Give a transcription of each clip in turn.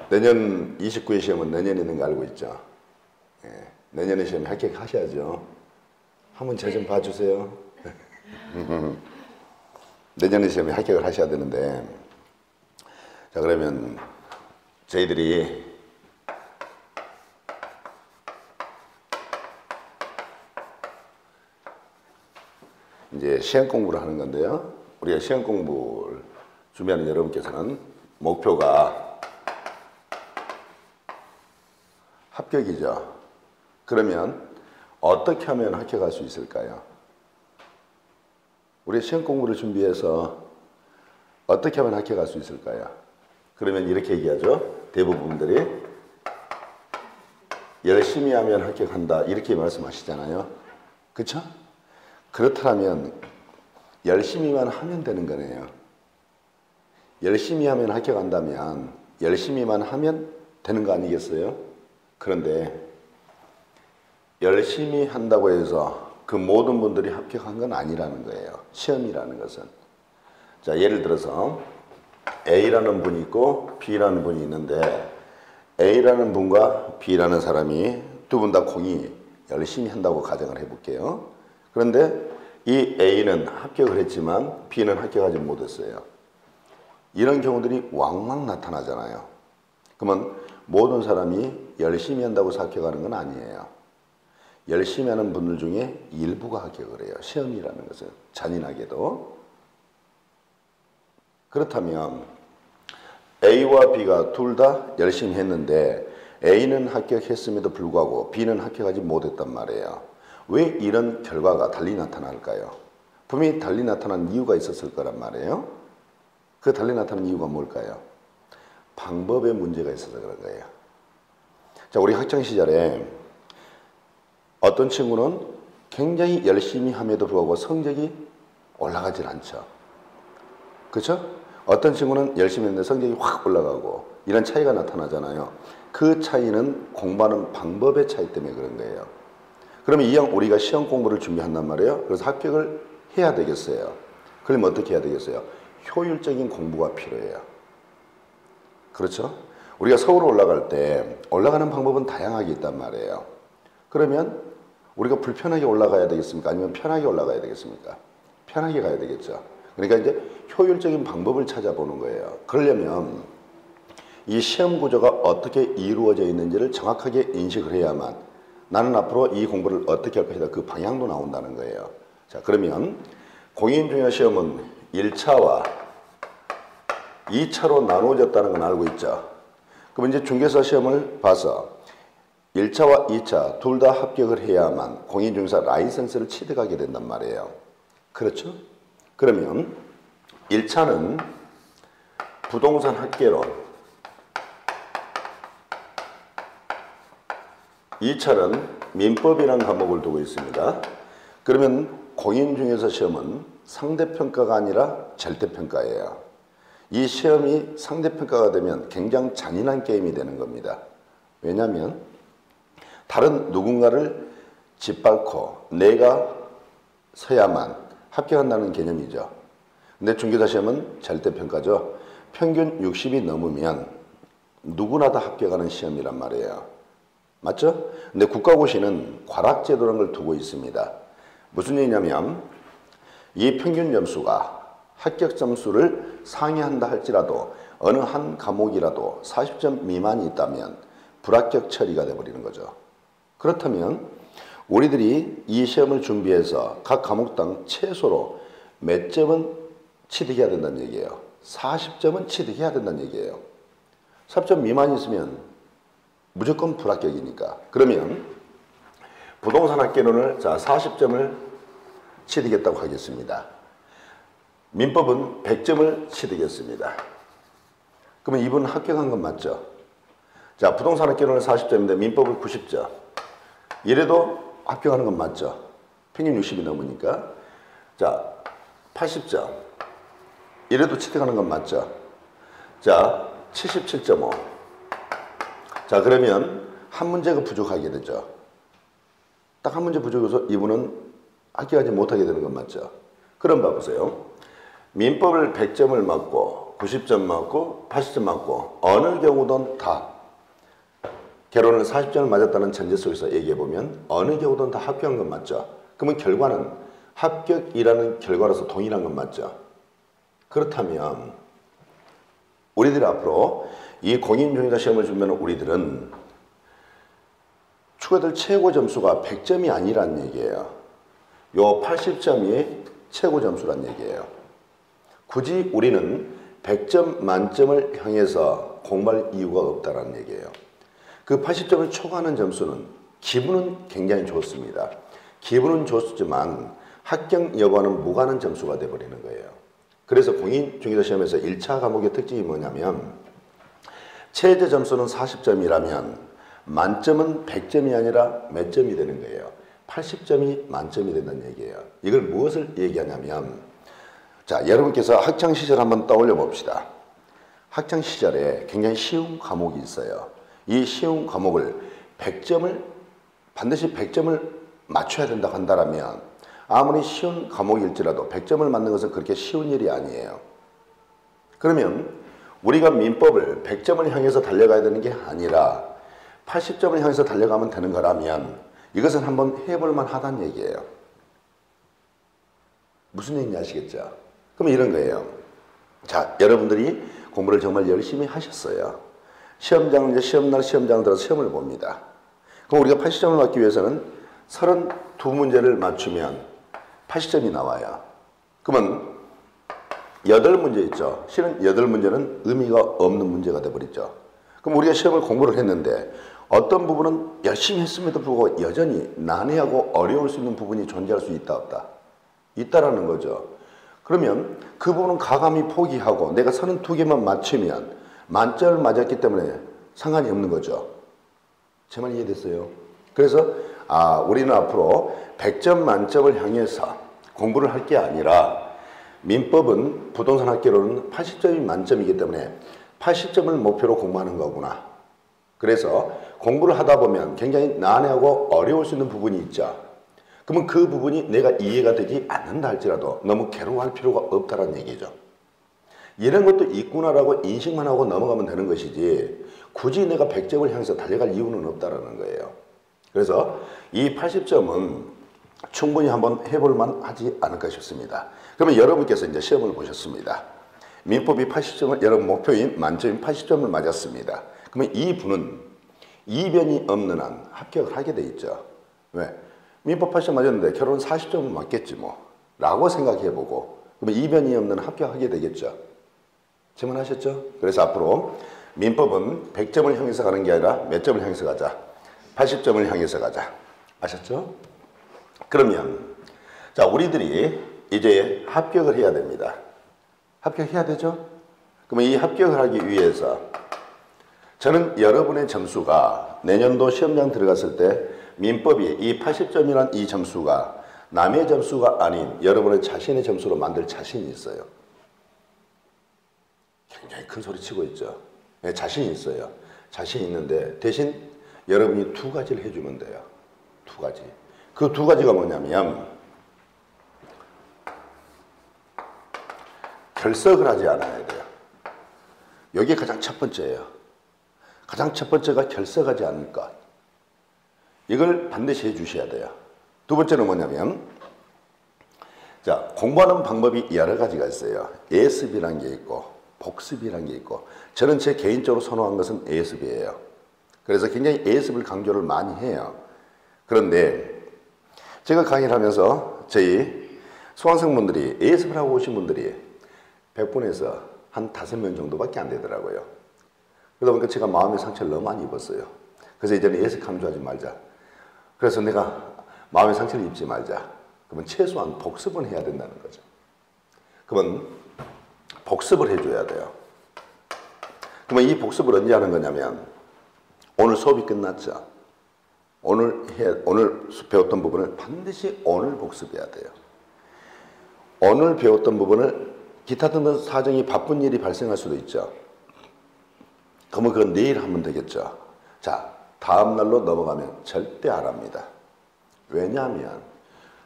내년 29회 시험은 내년에 있는 거 알고 있죠? 예, 내년에 시험 합격하셔야죠. 한번 저 좀 봐주세요. 내년에 시험에 합격을 하셔야 되는데, 자, 그러면 저희들이 이제 시험 공부를 하는 건데요. 우리가 시험 공부를 준비하는 여러분께서는 목표가 합격이죠. 그러면 어떻게 하면 합격할 수 있을까요? 우리 시험 공부를 준비해서 어떻게 하면 합격할 수 있을까요? 그러면 이렇게 얘기하죠. 대부분들이 열심히 하면 합격한다 이렇게 말씀하시잖아요. 그렇죠? 그렇다면 열심히만 하면 되는 거네요. 열심히 하면 합격한다면 열심히만 하면 되는 거 아니겠어요? 그런데 열심히 한다고 해서 그 모든 분들이 합격한 건 아니라는 거예요. 시험이라는 것은. 자, 예를 들어서 A라는 분이 있고 B라는 분이 있는데 A라는 분과 B라는 사람이 두 분 다 공이 열심히 한다고 가정을 해볼게요. 그런데 이 A는 합격을 했지만 B는 합격하지 못했어요. 이런 경우들이 왕왕 나타나잖아요. 그러면 모든 사람이 열심히 한다고 해서 합격하는 건 아니에요. 열심히 하는 분들 중에 일부가 합격을 해요. 시험이라는 것은 잔인하게도. 그렇다면 A와 B가 둘 다 열심히 했는데 A는 합격했음에도 불구하고 B는 합격하지 못했단 말이에요. 왜 이런 결과가 달리 나타날까요? 분명히 달리 나타난 이유가 있었을 거란 말이에요. 그 달리 나타난 이유가 뭘까요? 방법에 문제가 있어서 그런 거예요. 자, 우리 학창 시절에 어떤 친구는 굉장히 열심히 함에도 불구하고 성적이 올라가질 않죠. 그렇죠? 어떤 친구는 열심히 했는데 성적이 확 올라가고 이런 차이가 나타나잖아요. 그 차이는 공부하는 방법의 차이 때문에 그런 거예요. 그러면 이왕 우리가 시험 공부를 준비한단 말이에요. 그래서 합격을 해야 되겠어요. 그러면 어떻게 해야 되겠어요? 효율적인 공부가 필요해요. 그렇죠? 우리가 서울에 올라갈 때 올라가는 방법은 다양하게 있단 말이에요. 그러면 우리가 불편하게 올라가야 되겠습니까? 아니면 편하게 올라가야 되겠습니까? 편하게 가야 되겠죠. 그러니까 이제 효율적인 방법을 찾아보는 거예요. 그러려면 이 시험 구조가 어떻게 이루어져 있는지를 정확하게 인식을 해야만 나는 앞으로 이 공부를 어떻게 할 것이다. 그 방향도 나온다는 거예요. 자, 그러면 공인중개사 시험은 1차와 2차로 나누어졌다는 건 알고 있죠. 그럼 이제 중개사 시험을 봐서 1차와 2차 둘 다 합격을 해야만 공인중개사 라이선스를 취득하게 된단 말이에요. 그렇죠? 그러면 1차는 부동산 학개론, 2차는 민법이라는 과목을 두고 있습니다. 그러면 공인중개사 시험은 상대평가가 아니라 절대평가예요. 이 시험이 상대평가가 되면 굉장히 잔인한 게임이 되는 겁니다. 왜냐하면 다른 누군가를 짓밟고 내가 서야만 합격한다는 개념이죠. 근데 중개사 시험은 절대평가죠. 평균 60이 넘으면 누구나 다 합격하는 시험이란 말이에요. 맞죠? 근데 국가고시는 과락제도라는 걸 두고 있습니다. 무슨 얘기냐면 이 평균 점수가 합격 점수를 상회한다 할지라도 어느 한 과목이라도 40점 미만이 있다면 불합격 처리가 돼버리는 거죠. 그렇다면 우리들이 이 시험을 준비해서 각 과목당 최소로 몇 점은 취득해야 된다는 얘기예요. 40점은 취득해야 된다는 얘기예요. 40점 미만이 있으면 무조건 불합격이니까. 그러면 부동산 학개론을 40점을 취득했다고 하겠습니다. 민법은 100점을 취득했습니다. 그러면 이분은 합격한 건 맞죠? 자, 부동산 학개론은 40점인데 민법은 90점. 이래도 합격하는 건 맞죠? 평균 60이 넘으니까. 자, 80점. 이래도 취득하는 건 맞죠? 자, 77.5. 자, 그러면 한 문제가 부족하게 되죠. 딱 한 문제 부족해서 이분은 합격하지 못하게 되는 건 맞죠? 그럼 봐보세요. 민법을 100점을 맞고 90점 맞고 80점 맞고 어느 경우든 다 결혼을 40점을 맞았다는 전제 속에서 얘기해보면 어느 경우든 다 합격한 건 맞죠. 그러면 결과는 합격이라는 결과로서 동일한 건 맞죠. 그렇다면 우리들이 앞으로 이 공인중개사 시험을 주면 우리들은 추가될 최고 점수가 100점이 아니란 얘기예요. 요 80점이 최고 점수란 얘기예요. 굳이 우리는 100점 만점을 향해서 공부할 이유가 없다는 얘기예요. 그 80점을 초과하는 점수는 기분은 굉장히 좋습니다. 기분은 좋지만 합격 여부와는 무관한 점수가 돼버리는 거예요. 그래서 공인중개사 시험에서 1차 과목의 특징이 뭐냐면 최저 점수는 40점이라면 만점은 100점이 아니라 몇 점이 되는 거예요. 80점이 만점이 된다는 얘기예요. 이걸 무엇을 얘기하냐면 자, 여러분께서 학창시절 한번 떠올려 봅시다. 학창시절에 굉장히 쉬운 과목이 있어요. 이 쉬운 과목을 100점을 반드시 100점을 맞춰야 된다고 한다면 아무리 쉬운 과목일지라도 100점을 맞는 것은 그렇게 쉬운 일이 아니에요. 그러면 우리가 민법을 100점을 향해서 달려가야 되는 게 아니라 80점을 향해서 달려가면 되는 거라면 이것은 한번 해볼 만하다는 얘기예요. 무슨 얘기인지 아시겠죠? 그럼 이런 거예요. 자, 여러분들이 공부를 정말 열심히 하셨어요. 시험장, 시험날 시험장 들어서 시험을 봅니다. 그럼 우리가 80점을 맞기 위해서는 32문제를 맞추면 80점이 나와요. 그러면 8문제 있죠. 실은 8문제는 의미가 없는 문제가 돼버리죠. 그럼 우리가 시험을 공부를 했는데 어떤 부분은 열심히 했음에도 불구하고 여전히 난해하고 어려울 수 있는 부분이 존재할 수 있다 없다? 있다라는 거죠. 그러면 그 부분은 가감히 포기하고 내가 32개만 맞추면 만점을 맞았기 때문에 상관이 없는 거죠. 제 말 이해됐어요? 그래서 우리는 앞으로 100점 만점을 향해서 공부를 할 게 아니라 민법은 부동산 학계로는 80점이 만점이기 때문에 80점을 목표로 공부하는 거구나. 그래서 공부를 하다 보면 굉장히 난해하고 어려울 수 있는 부분이 있죠. 그러면 그 부분이 내가 이해가 되지 않는다 할지라도 너무 괴로워할 필요가 없다는 얘기죠. 이런 것도 있구나라고 인식만 하고 넘어가면 되는 것이지 굳이 내가 100점을 향해서 달려갈 이유는 없다는 거예요. 그래서 이 80점은 충분히 한번 해볼 만하지 않을까 싶습니다. 그러면 여러분께서 이제 시험을 보셨습니다. 민법이 80점을 여러분 목표인 만점인 80점을 맞았습니다. 그러면 이 분은 이변이 없는 한 합격을 하게 돼 있죠. 왜? 민법 80점 맞았는데 결혼 40점은 맞겠지 뭐 라고 생각해보고 그러면 이변이 없는 합격하게 되겠죠. 질문하셨죠? 그래서 앞으로 민법은 100점을 향해서 가는 게 아니라 몇 점을 향해서 가자? 80점을 향해서 가자. 아셨죠? 그러면 자, 우리들이 이제 합격을 해야 됩니다. 합격해야 되죠? 그러면 이 합격을 하기 위해서 저는 여러분의 점수가 내년도 시험장 들어갔을 때 민법이 이 80점이란 이 점수가 남의 점수가 아닌 여러분의 자신의 점수로 만들 자신이 있어요. 굉장히 큰 소리 치고 있죠. 네, 자신이 있어요. 자신이 있는데 대신 여러분이 두 가지를 해주면 돼요. 두 가지. 그 두 가지가 뭐냐면 결석을 하지 않아야 돼요. 여기에 가장 첫 번째예요. 가장 첫 번째가 결석하지 않을 것. 이걸 반드시 해주셔야 돼요. 두 번째는 뭐냐면 자, 공부하는 방법이 여러 가지가 있어요. 예습이라는 게 있고 복습이라는 게 있고 저는 제 개인적으로 선호한 것은 예습이에요. 그래서 굉장히 예습을 강조를 많이 해요. 그런데 제가 강의를 하면서 저희 수강생분들이 예습을 하고 오신 분들이 100분에서 한 5명 정도밖에 안 되더라고요. 그러다 보니까 제가 마음의 상처를 너무 많이 입었어요. 그래서 이제는 예습 강조하지 말자. 그래서 내가 마음의 상처를 입지 말자. 그러면 최소한 복습은 해야 된다는 거죠. 그러면 복습을 해줘야 돼요. 그러면 이 복습을 언제 하는 거냐면 오늘 수업이 끝났죠. 오늘 배웠던 부분을 반드시 오늘 복습해야 돼요. 오늘 배웠던 부분을 기타 등등 사정이 바쁜 일이 발생할 수도 있죠. 그러면 그건 내일 하면 되겠죠. 자, 다음 날로 넘어가면 절대 안 합니다. 왜냐하면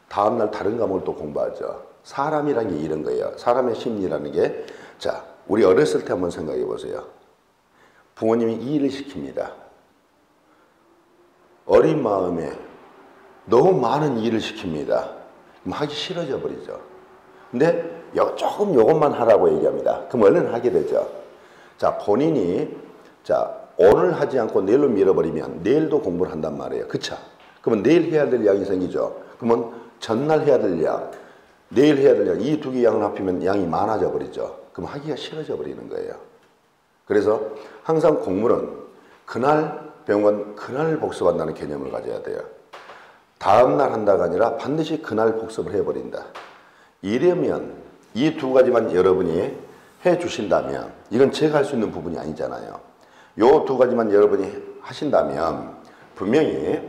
다음 날 다른 과목을 또 공부하죠. 사람이라는 게 이런 거예요. 사람의 심리라는 게 자, 우리 어렸을 때 한번 생각해 보세요. 부모님이 일을 시킵니다. 어린 마음에 너무 많은 일을 시킵니다. 그럼 하기 싫어져 버리죠. 근데 조금 요것만 하라고 얘기합니다. 그럼 얼른 하게 되죠. 자, 본인이 오늘 하지 않고 내일로 미뤄버리면 내일도 공부를 한단 말이에요. 그쵸? 그러면 내일 해야 될 양이 생기죠. 그러면 전날 해야 될 양, 내일 해야 될 양, 이 두 개 양을 합치면 양이 많아져 버리죠. 그럼 하기가 싫어져 버리는 거예요. 그래서 항상 공부는 그날 배운 건 그날 복습한다는 개념을 가져야 돼요. 다음날 한다가 아니라 반드시 그날 복습을 해버린다. 이러면 이 두 가지만 여러분이 해 주신다면, 이건 제가 할 수 있는 부분이 아니잖아요. 요 두 가지만 여러분이 하신다면 분명히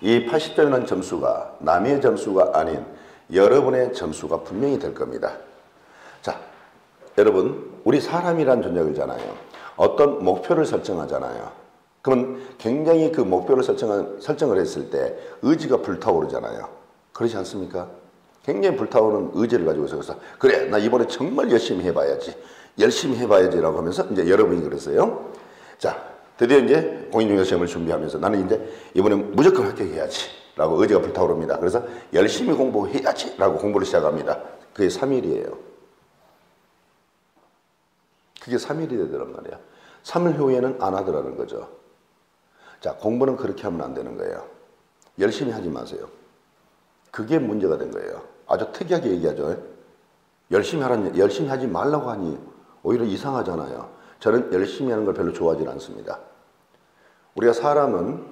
이 80점이라는 점수가 남의 점수가 아닌 여러분의 점수가 분명히 될 겁니다. 자, 여러분, 우리 사람이란 존재가 있잖아요. 어떤 목표를 설정하잖아요. 그러면 굉장히 그 목표를 설정을 했을 때 의지가 불타오르잖아요. 그렇지 않습니까? 굉장히 불타오르는 의지를 가지고 있어서 그래, 나 이번에 정말 열심히 해봐야지라고 하면서 이제 여러분이 그랬어요. 자, 드디어 이제 공인중개사 시험을 준비하면서 나는 이제 이번에 무조건 합격해야지라고 의지가 불타오릅니다. 그래서 열심히 공부해야지라고 공부를 시작합니다. 그게 3일이에요. 그게 3일이 되더란 말이야. 3일 후에는 안 하더라는 거죠. 자, 공부는 그렇게 하면 안 되는 거예요. 열심히 하지 마세요. 그게 문제가 된 거예요. 아주 특이하게 얘기하죠. 열심히 하지 말라고 하니 오히려 이상하잖아요. 저는 열심히 하는 걸 별로 좋아하지 않습니다. 우리가 사람은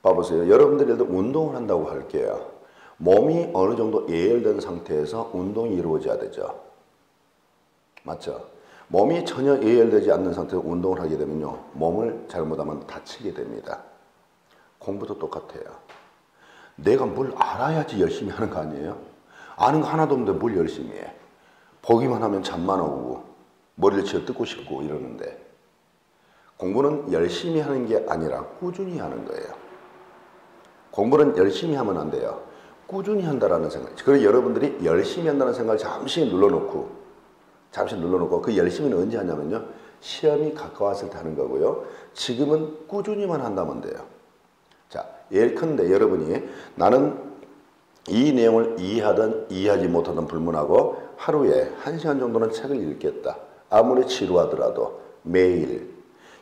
봐보세요. 여러분들이 운동을 한다고 할게요. 몸이 어느 정도 예열된 상태에서 운동이 이루어져야 되죠. 맞죠? 몸이 전혀 예열되지 않는 상태에서 운동을 하게 되면요, 몸을 잘못하면 다치게 됩니다. 공부도 똑같아요. 내가 뭘 알아야지 열심히 하는 거 아니에요? 아는 거 하나도 없는데 뭘 열심히 해? 보기만 하면 잠만 오고 머리를 쥐어 뜯고 싶고 이러는데, 공부는 열심히 하는 게 아니라 꾸준히 하는 거예요. 공부는 열심히 하면 안 돼요. 꾸준히 한다라는 생각. 그래서 여러분들이 열심히 한다는 생각을 잠시 눌러놓고 그 열심히는 언제 하냐면요, 시험이 가까웠을 때 하는 거고요. 지금은 꾸준히만 한다면 돼요. 자, 예컨대 여러분이 나는 이 내용을 이해하든 이해하지 못하든 불문하고 하루에 1시간 정도는 책을 읽겠다. 아무리 지루하더라도 매일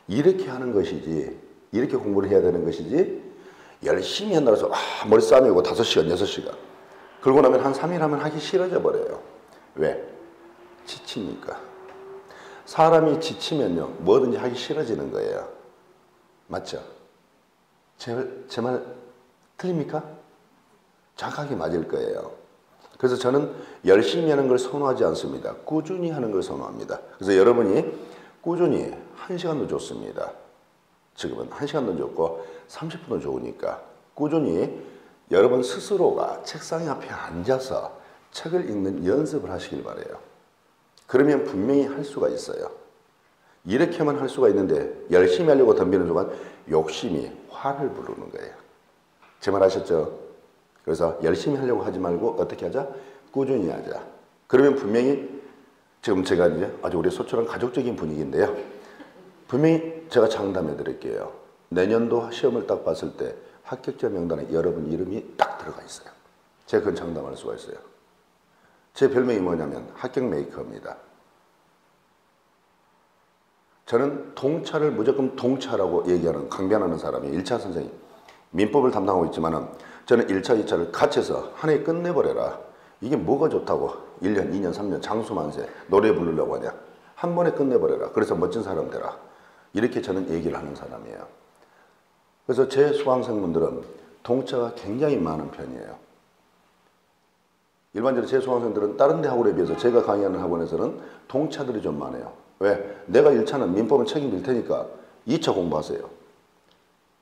이렇게 하는 것이지, 이렇게 공부를 해야 되는 것이지, 열심히 한다고 해서 머리 싸매고 5시간, 6시간 그러고 나면 한 3일 하면 하기 싫어져 버려요. 왜? 지치니까. 사람이 지치면요, 뭐든지 하기 싫어지는 거예요. 맞죠? 제 말 틀립니까? 정확하게 맞을 거예요. 그래서 저는 열심히 하는 걸 선호하지 않습니다. 꾸준히 하는 걸 선호합니다. 그래서 여러분이 꾸준히 1시간도 좋습니다. 지금은 1시간도 좋고 30분도 좋으니까 꾸준히 여러분 스스로가 책상 앞에 앉아서 책을 읽는 연습을 하시길 바라요. 그러면 분명히 할 수가 있어요. 이렇게만 할 수가 있는데 열심히 하려고 덤비는 순간 욕심이 화를 부르는 거예요. 제 말 아셨죠? 그래서 열심히 하려고 하지 말고 어떻게 하자? 꾸준히 하자. 그러면 분명히 지금 제가 이제 아주 우리 소처럼 가족적인 분위기인데요. 분명히 제가 장담해 드릴게요. 내년도 시험을 딱 봤을 때 합격자 명단에 여러분 이름이 딱 들어가 있어요. 제가 그건 장담할 수가 있어요. 제 별명이 뭐냐면 합격 메이커입니다. 저는 통찰을 무조건 통찰하고 얘기하는, 강변하는 사람이 1차 선생님. 민법을 담당하고 있지만은 저는 1차, 2차를 같이 해서 한 해 끝내버려라. 이게 뭐가 좋다고 1년, 2년, 3년 장수만세 노래 부르려고 하냐. 한 번에 끝내버려라. 그래서 멋진 사람 되라. 이렇게 저는 얘기를 하는 사람이에요. 그래서 제 수강생분들은 통차가 굉장히 많은 편이에요. 일반적으로 제 수강생들은 다른 데 학원에 비해서 제가 강의하는 학원에서는 통차들이 좀 많아요. 왜? 내가 1차는 민법은 책임질 테니까 2차 공부하세요.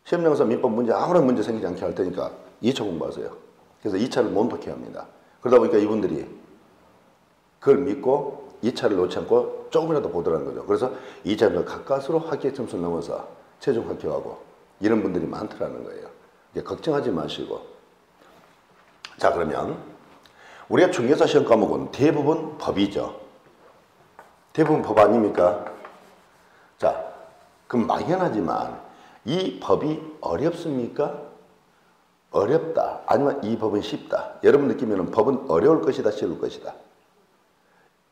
시험장에서 민법 문제 아무런 문제 생기지 않게 할 테니까 2차 공부하세요. 그래서 2차를 몬독해 합니다. 그러다 보니까 이분들이 그걸 믿고 2차를 놓지 않고 조금이라도 보더라는 거죠. 그래서 2차에서 가까스로 합격 점수를 넘어서 최종 합격하고 이런 분들이 많더라는 거예요. 이제 걱정하지 마시고. 자, 그러면 우리가 중개사 시험 과목은 대부분 법이죠. 대부분 법 아닙니까? 자, 그럼 막연하지만 이 법이 어렵습니까? 어렵다. 아니면 이 법은 쉽다. 여러분 느끼면 법은 어려울 것이다, 쉬울 것이다.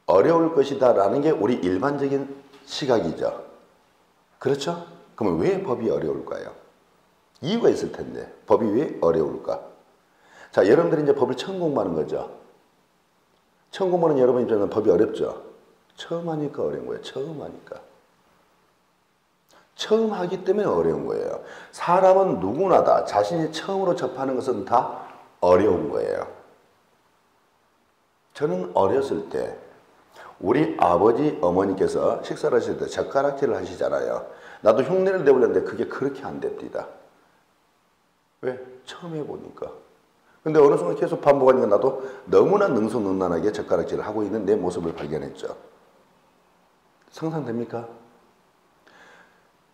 어려울 것이다 라는 게 우리 일반적인 시각이죠. 그렇죠? 그러면 왜 법이 어려울까요? 이유가 있을 텐데 법이 왜 어려울까? 자, 여러분들이 이제 법을 처음 공부하는 거죠. 처음 공부하는 여러분 입장에서는 법이 어렵죠. 처음 하니까 어려운 거예요. 처음 하니까. 처음 하기 때문에 어려운 거예요. 사람은 누구나 다 자신이 처음으로 접하는 것은 다 어려운 거예요. 저는 어렸을 때 우리 아버지, 어머니께서 식사를 하실 때 젓가락질을 하시잖아요. 나도 흉내를 내보려는데 그게 그렇게 안 됩니다. 왜? 처음 해보니까. 근데 어느 순간 계속 반복하니까 나도 너무나 능수능란하게 젓가락질을 하고 있는 내 모습을 발견했죠. 상상됩니까?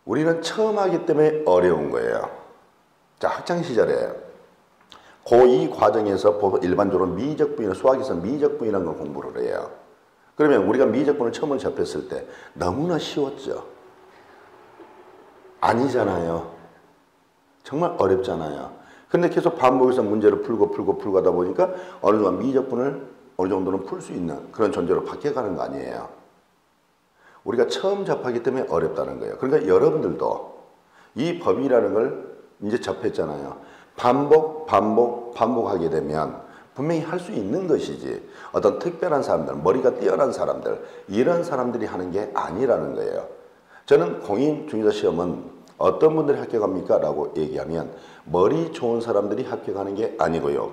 우리는 처음 하기 때문에 어려운 거예요. 자, 학창시절에 고2 과정에서 일반적으로 미적분이나 수학에서 미적분이라는 걸 공부를 해요. 그러면 우리가 미적분을 처음 접했을 때 너무나 쉬웠죠. 아니잖아요. 정말 어렵잖아요. 근데 계속 반복해서 문제를 풀고 하다 보니까 어느 순간 미적분을 어느 정도는 풀 수 있는 그런 존재로 바뀌어가는 거 아니에요. 우리가 처음 접하기 때문에 어렵다는 거예요. 그러니까 여러분들도 이 법이라는 걸 이제 접했잖아요. 반복하게 되면 분명히 할 수 있는 것이지 어떤 특별한 사람들, 머리가 뛰어난 사람들, 이런 사람들이 하는 게 아니라는 거예요. 저는 공인중개사 시험은 어떤 분들이 합격합니까? 라고 얘기하면 머리 좋은 사람들이 합격하는 게 아니고요.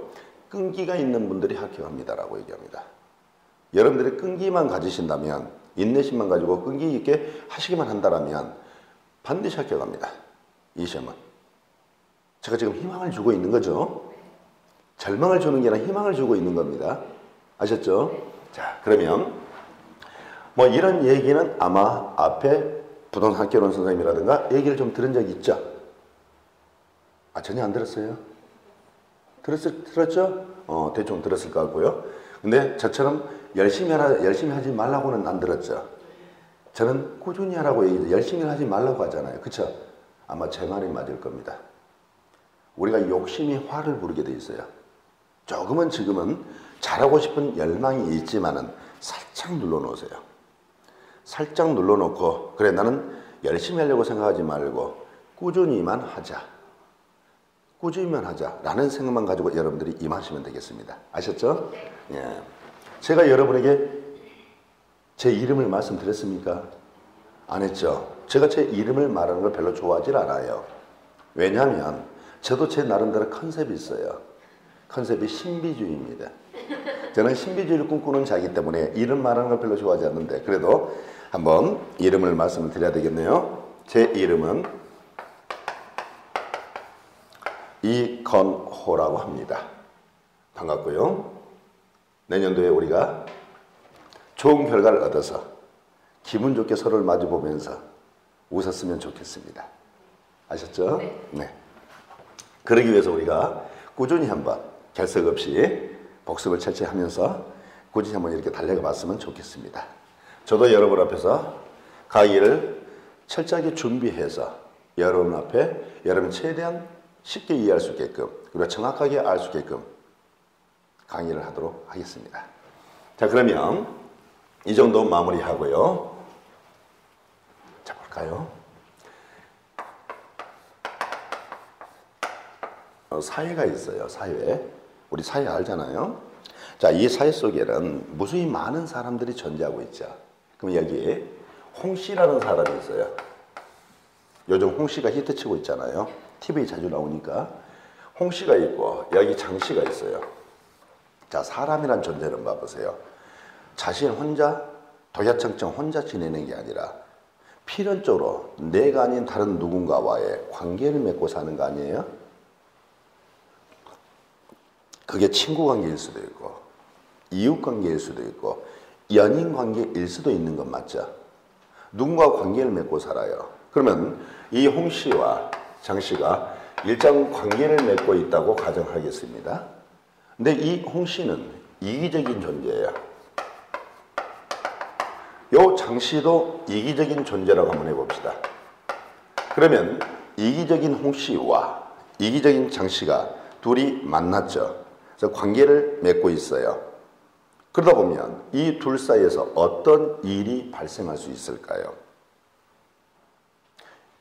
끈기가 있는 분들이 합격합니다. 라고 얘기합니다. 여러분들이 끈기만 가지신다면, 인내심만 가지고 끈기 있게 하시기만 한다면 반드시 합격합니다. 이 시험은. 제가 지금 희망을 주고 있는 거죠. 절망을 주는 게 아니라 희망을 주고 있는 겁니다. 아셨죠? 자, 그러면 뭐 이런 얘기는 아마 앞에 부동산 학개론 선생님이라든가 얘기를 좀 들은 적 있죠? 아, 전혀 안 들었어요? 들었죠? 대충 들었을 것 같고요. 근데 저처럼 열심히 하지 말라고는 안 들었죠. 저는 꾸준히 하라고 얘기해서 열심히 하지 말라고 하잖아요. 그쵸? 아마 제 말이 맞을 겁니다. 우리가 욕심이 화를 부르게 돼 있어요. 조금은 지금은 잘하고 싶은 열망이 있지만은 살짝 눌러놓으세요. 살짝 눌러놓고 그래 나는 열심히 하려고 생각하지 말고 꾸준히만 하자. 꾸준히만 하자 라는 생각만 가지고 여러분들이 임하시면 되겠습니다. 아셨죠? 예. 제가 여러분에게 제 이름을 말씀드렸습니까? 안 했죠? 제가 제 이름을 말하는 걸 별로 좋아하지 않아요. 왜냐하면 저도 제 나름대로 컨셉이 있어요. 컨셉이 신비주의입니다. 저는 신비주의를 꿈꾸는 자이기 때문에 이름 말하는 걸 별로 좋아하지 않는데 그래도 한번 이름을 말씀을 드려야 되겠네요. 제 이름은 이건호라고 합니다. 반갑고요. 내년도에 우리가 좋은 결과를 얻어서 기분 좋게 서로를 마주보면서 웃었으면 좋겠습니다. 아셨죠? 네. 그러기 위해서 우리가 꾸준히 한번 결석 없이 복습을 철저히 하면서 꾸준히 한번 이렇게 달려가 봤으면 좋겠습니다. 저도 여러분 앞에서 강의를 철저하게 준비해서 여러분 앞에 여러분 최대한 쉽게 이해할 수 있게끔 그리고 정확하게 알 수 있게끔 강의를 하도록 하겠습니다. 자, 그러면 이 정도 마무리하고요. 자, 볼까요? 사회가 있어요. 사회. 우리 사회 알잖아요. 자, 이 사회 속에는 무수히 많은 사람들이 존재하고 있죠. 그럼 여기에 홍씨라는 사람이 있어요. 요즘 홍씨가 히트치고 있잖아요. TV에 자주 나오니까. 홍씨가 있고 여기 장씨가 있어요. 자, 사람이란 존재는 봐보세요. 자신 혼자 도야청청 혼자 지내는 게 아니라 필연적으로 내가 아닌 다른 누군가와의 관계를 맺고 사는 거 아니에요? 그게 친구 관계일 수도 있고 이웃 관계일 수도 있고 연인 관계일 수도 있는 건 맞죠? 누군가와 관계를 맺고 살아요. 그러면 이 홍 씨와 장 씨가 일정 관계를 맺고 있다고 가정하겠습니다. 근데 이 홍 씨는 이기적인 존재예요. 요 장씨도 이기적인 존재라고 한번 해봅시다. 그러면 이기적인 홍씨와 이기적인 장씨가 둘이 만났죠. 그래서 관계를 맺고 있어요. 그러다 보면 이 둘 사이에서 어떤 일이 발생할 수 있을까요?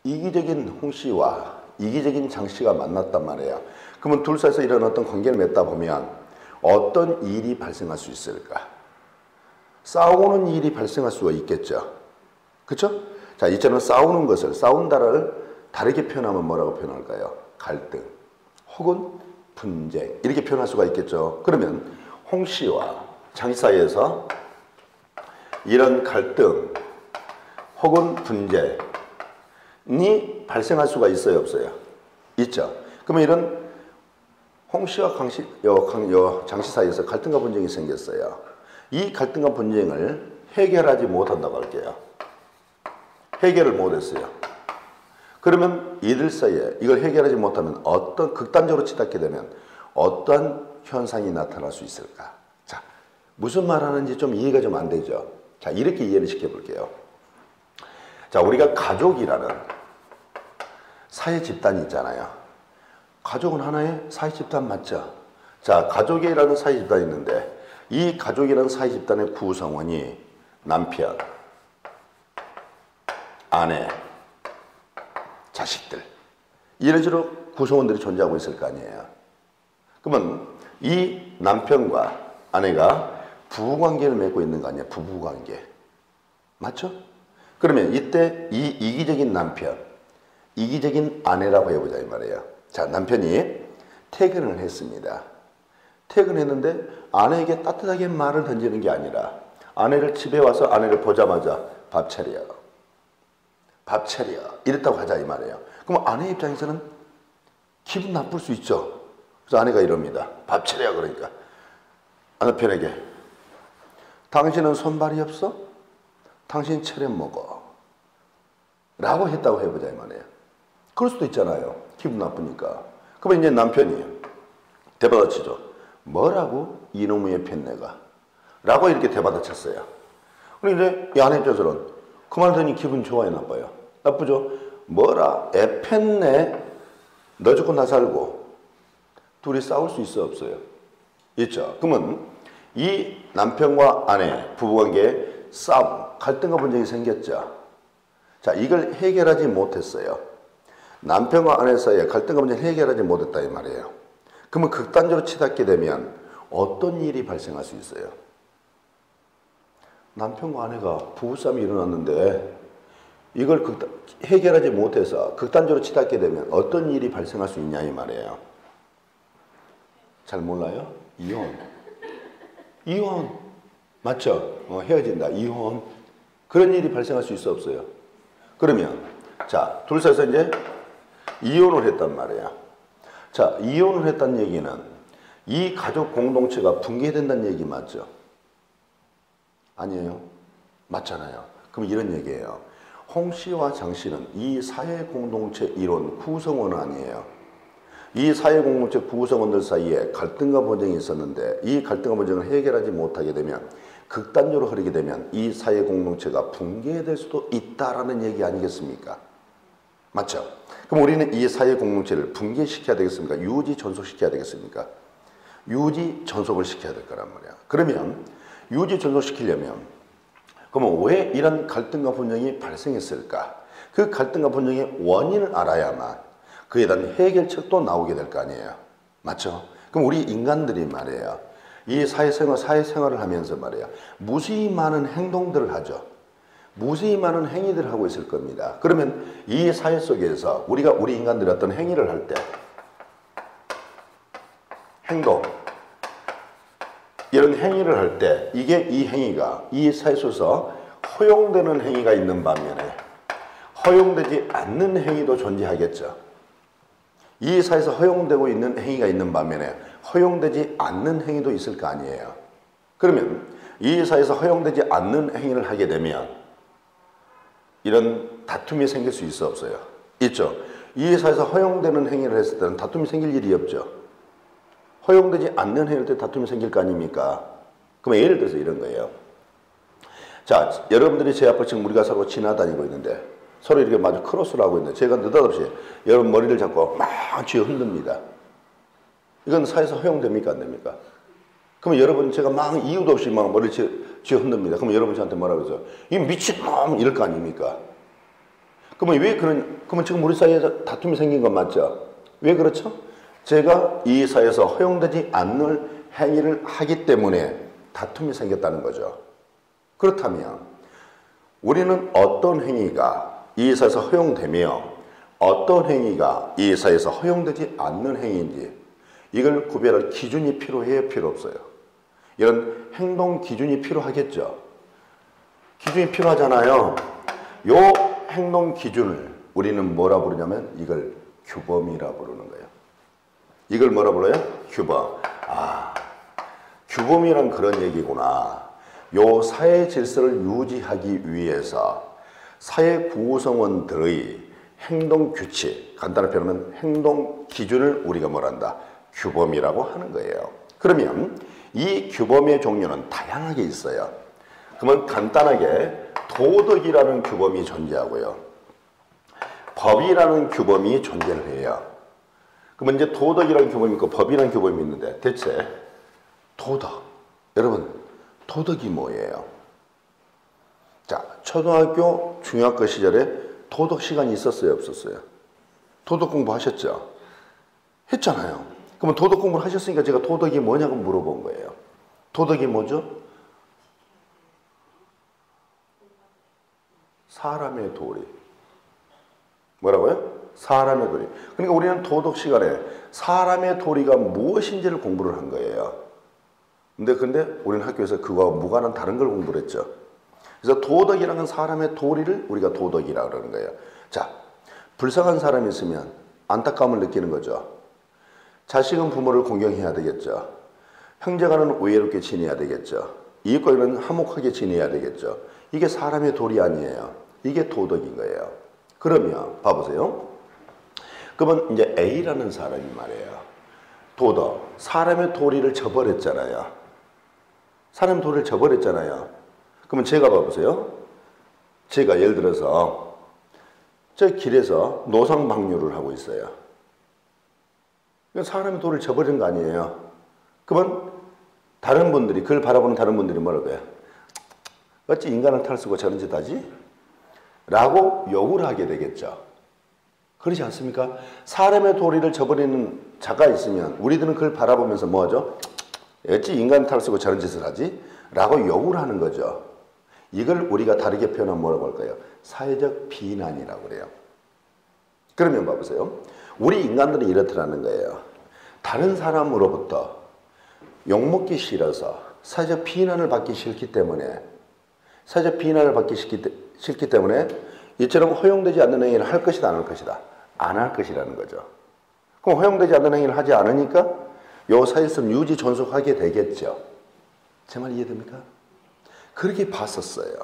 이기적인 홍씨와 이기적인 장씨가 만났단 말이에요. 그러면 둘 사이에서 이런 어떤 관계를 맺다 보면 어떤 일이 발생할 수 있을까? 싸우는 일이 발생할 수가 있겠죠. 그렇죠? 자, 이처럼 싸우는 것을, 싸운다를 다르게 표현하면 뭐라고 표현할까요? 갈등 혹은 분쟁 이렇게 표현할 수가 있겠죠. 그러면 홍씨와 장씨 사이에서 이런 갈등 혹은 분쟁이 발생할 수가 있어요, 없어요? 있죠. 그러면 이런 홍씨와 장씨 사이에서 갈등과 분쟁이 생겼어요. 이 갈등과 분쟁을 해결하지 못한다고 할게요. 해결을 못했어요. 그러면 이들 사이에 이걸 해결하지 못하면 어떤 극단적으로 치닫게 되면 어떤 현상이 나타날 수 있을까? 자, 무슨 말 하는지 좀 이해가 좀 안 되죠? 자, 이렇게 이해를 시켜볼게요. 자, 우리가 가족이라는 사회 집단이 있잖아요. 가족은 하나의 사회 집단 맞죠? 자, 가족이라는 사회 집단이 있는데 이 가족이라는 사회 집단의 구성원이 남편, 아내, 자식들 이런 식으로 구성원들이 존재하고 있을 거 아니에요. 그러면 이 남편과 아내가 부부관계를 맺고 있는 거 아니에요. 부부관계. 맞죠? 그러면 이때 이 이기적인 남편, 이기적인 아내라고 해보자 이 말이에요. 자, 남편이 퇴근을 했습니다. 퇴근했는데 아내에게 따뜻하게 말을 던지는 게 아니라 아내를 집에 와서 아내를 보자마자 밥 차려. 밥 차려. 이랬다고 하자 이 말이에요. 그럼 아내 입장에서는 기분 나쁠 수 있죠. 그래서 아내가 이럽니다. 밥 차려 그러니까. 남편에게 당신은 손발이 없어? 당신 차려 먹어. 라고 했다고 해보자 이 말이에요. 그럴 수도 있잖아요. 기분 나쁘니까. 그러면 이제 남편이 대받아치죠. 뭐라고? 이놈의 펜내가. 라고 이렇게 대받아쳤어요. 그리고 이제 이 아내 입장에서는 그 말 들으니 기분 좋아요, 나빠요? 나쁘죠? 뭐라? 애 펜내? 너 죽고 나 살고 둘이 싸울 수 있어, 없어요? 있죠. 그러면 이 남편과 아내 부부관계에 싸움, 갈등과 분쟁이 생겼죠. 자, 이걸 해결하지 못했어요. 남편과 아내 사이에 갈등과 분쟁을 해결하지 못했다 이 말이에요. 그러면 극단적으로 치닫게 되면 어떤 일이 발생할 수 있어요? 남편과 아내가 부부싸움이 일어났는데 이걸 해결하지 못해서 극단적으로 치닫게 되면 어떤 일이 발생할 수 있냐 이 말이에요. 잘 몰라요? 이혼. 이혼. 맞죠? 헤어진다. 이혼. 그런 일이 발생할 수 있어 없어요? 그러면 자, 둘 사이에서 이제 이혼을 했단 말이야. 자, 이혼을 했다는 얘기는 이 가족 공동체가 붕괴된다는 얘기 맞죠? 아니에요? 맞잖아요. 그럼 이런 얘기예요. 홍 씨와 장 씨는 이 사회 공동체 일원 구성원 아니에요. 이 사회 공동체 구성원들 사이에 갈등과 분쟁이 있었는데 이 갈등과 분쟁을 해결하지 못하게 되면 극단적으로 흐르게 되면 이 사회 공동체가 붕괴될 수도 있다라는 얘기 아니겠습니까? 맞죠? 그럼 우리는 이 사회 공동체를 붕괴시켜야 되겠습니까? 유지 전속시켜야 되겠습니까? 유지 전속을 시켜야 될 거란 말이야. 그러면 유지 전속시키려면 그러면 왜 이런 갈등과 분쟁이 발생했을까? 그 갈등과 분쟁의 원인을 알아야만 그에 대한 해결책도 나오게 될 거 아니에요. 맞죠? 그럼 우리 인간들이 말이에요. 이 사회생활을 하면서 말이에요. 무수히 많은 행동들을 하죠. 무수히 많은 행위들을 하고 있을 겁니다. 그러면 이 사회 속에서 우리 인간들이 어떤 행위를 할 때 행동 이런 행위를 할 때 이게 이 행위가 이 사회 속에서 허용되는 행위가 있는 반면에 허용되지 않는 행위도 존재하겠죠. 이 사회에서 허용되고 있는 행위가 있는 반면에 허용되지 않는 행위도 있을 거 아니에요. 그러면 이 사회에서 허용되지 않는 행위를 하게 되면 이런 다툼이 생길 수 있어 없어요? 있죠. 이 사회에서 허용되는 행위를 했을 때는 다툼이 생길 일이 없죠. 허용되지 않는 행위일 때 다툼이 생길 거 아닙니까? 그러면 예를 들어서 이런 거예요. 자, 여러분들이 제 앞을 지금 우리가 서로 지나다니고 있는데 서로 이렇게 마주 크로스를 하고 있는데 제가 느닷없이 여러분 머리를 잡고 막 쥐어 흔듭니다. 이건 사회에서 허용됩니까? 안 됩니까? 그러면 여러분 제가 막 이유도 없이 막 머리를 쥐어 흔듭니다. 그러면 여러분 저한테 뭐라고 그러죠? 이 미친놈! 이럴 거 아닙니까? 그러면 지금 우리 사이에 다툼이 생긴 건 맞죠? 왜 그렇죠? 제가 이 사회에서 허용되지 않는 행위를 하기 때문에 다툼이 생겼다는 거죠. 그렇다면 우리는 어떤 행위가 이 사회에서 허용되며 어떤 행위가 이 사회에서 허용되지 않는 행위인지 이걸 구별할 기준이 필요해요? 필요 없어요? 이런 행동 기준이 필요하겠죠. 기준이 필요하잖아요. 요 행동 기준을 우리는 뭐라 부르냐면 이걸 규범이라 부르는 거예요. 이걸 뭐라 불러요? 규범. 아, 규범이란 그런 얘기구나. 요 사회 질서를 유지하기 위해서 사회 구성원들의 행동 규칙, 간단히 표현하면 행동 기준을 우리가 뭐란다? 규범이라고 하는 거예요. 그러면 이 규범의 종류는 다양하게 있어요. 그러면 간단하게 도덕이라는 규범이 존재하고요. 법이라는 규범이 존재를 해요. 그러면 이제 도덕이라는 규범이 있고 법이라는 규범이 있는데 대체 도덕, 여러분 도덕이 뭐예요? 자, 초등학교, 중학교 시절에 도덕 시간이 있었어요? 없었어요? 도덕 공부하셨죠? 했잖아요. 그러면 도덕 공부를 하셨으니까 제가 도덕이 뭐냐고 물어본 거예요. 도덕이 뭐죠? 사람의 도리. 뭐라고요? 사람의 도리. 그러니까 우리는 도덕 시간에 사람의 도리가 무엇인지를 공부를 한 거예요. 근데 우리는 학교에서 그거와 무관한 다른 걸 공부를 했죠. 그래서 도덕이라는 건 사람의 도리를 우리가 도덕이라고 그러는 거예요. 자, 불쌍한 사람이 있으면 안타까움을 느끼는 거죠. 자식은 부모를 공경해야 되겠죠. 형제간은 우애롭게 지내야 되겠죠. 이웃과는 화목하게 지내야 되겠죠. 이게 사람의 도리 아니에요. 이게 도덕인 거예요. 그러면 봐보세요. 그러면 이제 A라는 사람이 말이에요. 도덕, 사람의 도리를 저버렸잖아요. 사람의 도리를 저버렸잖아요. 그러면 제가 봐보세요. 제가 예를 들어서 저 길에서 노상방뇨를 하고 있어요. 사람의 도리를 저버린 거 아니에요. 그러면 다른 분들이, 그걸 바라보는 다른 분들이 뭐라고 해요? 어찌 인간을 탈쓰고 저런 짓 하지? 라고 욕을 하게 되겠죠. 그렇지 않습니까? 사람의 도리를 저버리는 자가 있으면 우리들은 그걸 바라보면서 뭐하죠? 어찌 인간을 탈쓰고 저런 짓을 하지? 라고 욕을 하는 거죠. 이걸 우리가 다르게 표현하면 뭐라고 할까요? 사회적 비난이라고 그래요. 그러면 봐보세요. 우리 인간들은 이렇더라는 거예요. 다른 사람으로부터 욕먹기 싫어서 사회적 비난을 받기 싫기 때문에 싫기 때문에 이처럼 허용되지 않는 행위를 할 것이다, 안 할 것이다? 안 할 것이라는 거죠. 그럼 허용되지 않는 행위를 하지 않으니까 요 사회성 유지 존속하게 되겠죠. 제 말 이해됩니까? 그렇게 봤었어요.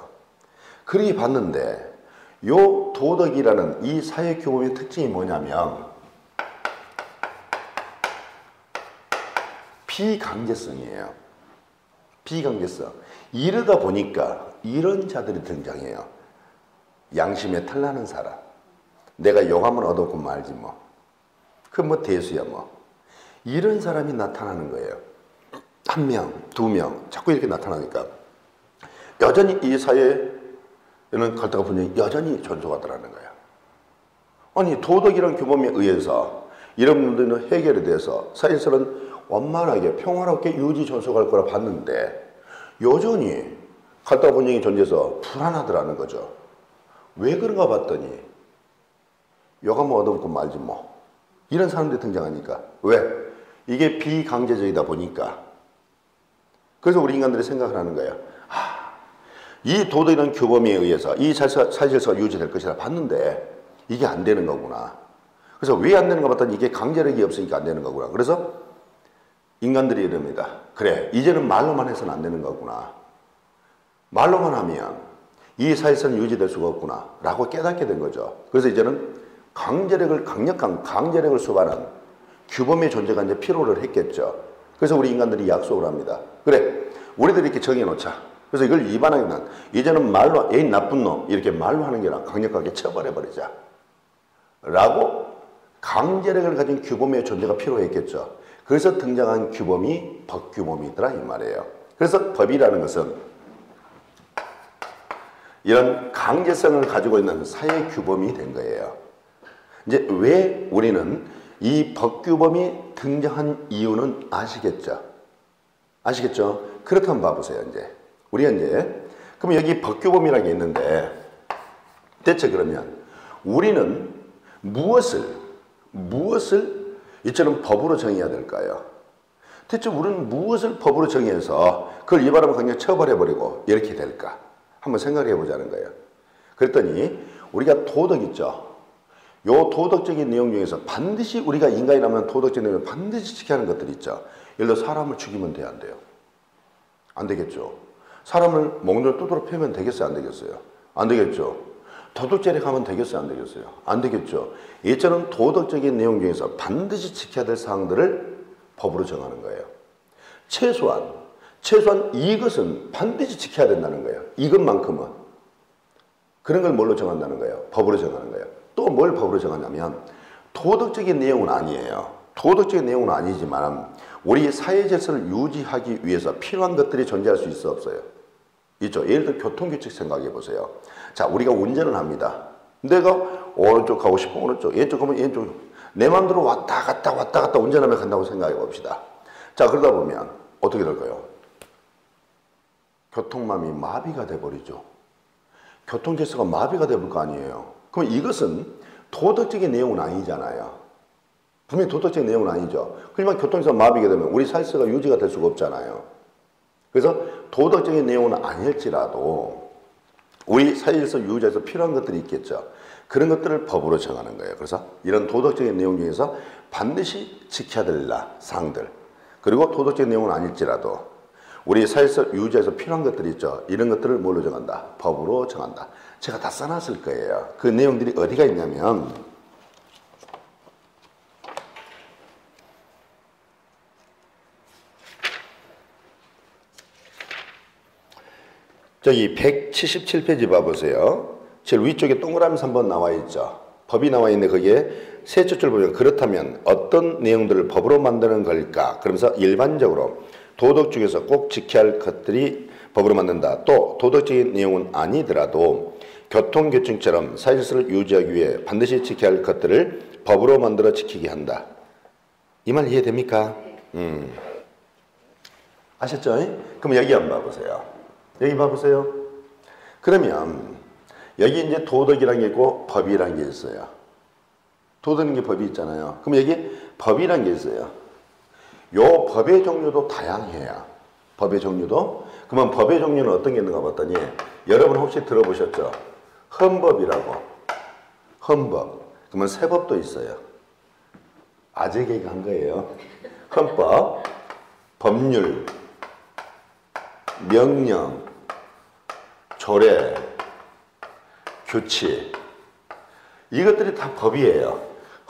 그렇게 봤는데 요 도덕이라는 이 사회 규범의 특징이 뭐냐면 비강제성이에요. 비강제성. 이러다 보니까 이런 자들이 등장해요. 양심에 털나는 사람. 내가 욕하면 얻었고 말지 뭐. 그 뭐 대수야 뭐. 이런 사람이 나타나는 거예요. 한 명, 두 명 자꾸 이렇게 나타나니까 여전히 이 사회에는 갈등가 분명히 여전히 존속하더라는 거예요. 아니 도덕이란 규범에 의해서 이런 문제는 해결이 돼서 사회에서는 원만하게 평화롭게 유지 존속할 거라 봤는데 여전히 갈등 분쟁이 존재해서 불안하더라는 거죠. 왜 그런가 봤더니 욕하면 얻어먹고 말지 뭐. 이런 사람들이 등장하니까. 왜? 이게 비강제적이다 보니까. 그래서 우리 인간들이 생각을 하는 거예요. 이 도덕이라는 규범에 의해서 이 사회질서가 유지될 것이라 봤는데 이게 안 되는 거구나. 그래서 왜 안 되는가 봤더니 이게 강제력이 없으니까 안 되는 거구나. 그래서 인간들이 이럽니다. 그래, 이제는 말로만 해서는 안 되는 거구나. 말로만 하면 이 사회성은 유지될 수가 없구나 라고 깨닫게 된 거죠. 그래서 이제는 강력한 강제력을 수반한 규범의 존재가 이제 필요를 했겠죠. 그래서 우리 인간들이 약속을 합니다. 그래, 우리들이 이렇게 정해놓자. 그래서 이걸 위반하면 이제는 말로 에이 나쁜 놈 이렇게 말로 하는 게 아니라 강력하게 처벌해버리자 라고 강제력을 가진 규범의 존재가 필요했겠죠. 그래서 등장한 규범이 법규범이더라 이 말이에요. 그래서 법이라는 것은 이런 강제성을 가지고 있는 사회 규범이 된 거예요. 이제 왜 우리는 이 법규범이 등장한 이유는 아시겠죠? 아시겠죠? 그렇다면 봐보세요. 이제 우리가 이제 그럼 여기 법규범이라는 게 있는데 대체 그러면 우리는 무엇을 이처럼 법으로 정해야 될까요? 대체 우리는 무엇을 법으로 정해서 그걸 위반하면 그냥 처벌해버리고 이렇게 될까? 한번 생각해 보자는 거예요. 그랬더니 우리가 도덕 있죠. 요 도덕적인 내용 중에서 반드시 우리가 인간이라면 도덕적인 내용을 반드시 지켜야 하는 것들이 있죠. 예를 들어 사람을 죽이면 돼요? 안 돼요? 안 되겠죠. 사람을 몽둥이로 두드러 패면 되겠어요? 안 되겠어요? 안 되겠죠. 도둑질에 가면 되겠어요? 안 되겠어요? 안 되겠죠. 이처럼 도덕적인 내용 중에서 반드시 지켜야 될 사항들을 법으로 정하는 거예요. 최소한 이것은 반드시 지켜야 된다는 거예요. 이것만큼은. 그런 걸 뭘로 정한다는 거예요? 법으로 정하는 거예요. 또 뭘 법으로 정하냐면 도덕적인 내용은 아니에요. 도덕적인 내용은 아니지만 우리 사회 질서를 유지하기 위해서 필요한 것들이 존재할 수 있어 없어요? 있죠. 예를 들어 교통규칙 생각해 보세요. 자, 우리가 운전을 합니다. 내가 오른쪽 가고 싶으면 오른쪽, 왼쪽 가면 왼쪽. 내 마음대로 왔다 갔다 운전하며 간다고 생각해 봅시다. 자, 그러다 보면 어떻게 될까요? 교통맘이 마비가 돼버리죠. 교통질서가 마비가 돼버릴 거 아니에요. 그럼 이것은 도덕적인 내용은 아니잖아요. 분명히 도덕적인 내용은 아니죠. 그러면 교통질서가 마비가 되면 우리 사회가 유지가 될 수가 없잖아요. 그래서 도덕적인 내용은 아닐지라도 우리 사회에서 유지해서 필요한 것들이 있겠죠. 그런 것들을 법으로 정하는 거예요. 그래서 이런 도덕적인 내용 중에서 반드시 지켜야 될 사항들, 그리고 도덕적인 내용은 아닐지라도 우리 사회에서 유지해서 필요한 것들이 있죠. 이런 것들을 뭘로 정한다? 법으로 정한다. 제가 다 써놨을 거예요. 그 내용들이 어디가 있냐면 저기 177페이지 봐보세요. 제일 위쪽에 동그라미 3번 나와 있죠. 법이 나와 있는데 거기에 세 줄줄 보면 그렇다면 어떤 내용들을 법으로 만드는 걸까? 그러면서 일반적으로 도덕 중에서 꼭 지켜야 할 것들이 법으로 만든다. 또 도덕적인 내용은 아니더라도 교통규칙처럼 사회질서를 유지하기 위해 반드시 지켜야 할 것들을 법으로 만들어 지키게 한다. 이 말 이해됩니까? 아셨죠? 그럼 여기 한번 봐보세요. 여기 봐보세요. 그러면 여기 이제 도덕이라는 게 있고 법이라는 게 있어요. 도덕인 게 법이 있잖아요. 그럼 여기 법이라는 게 있어요. 요 법의 종류도 다양해요. 법의 종류도. 그러면 법의 종류는 어떤 게 있는가 봤더니 여러분 혹시 들어보셨죠? 헌법이라고. 헌법. 그러면 세법도 있어요. 아재 개그 한 거예요. 헌법, 법률, 명령, 조례, 규칙. 이것들이 다 법이에요.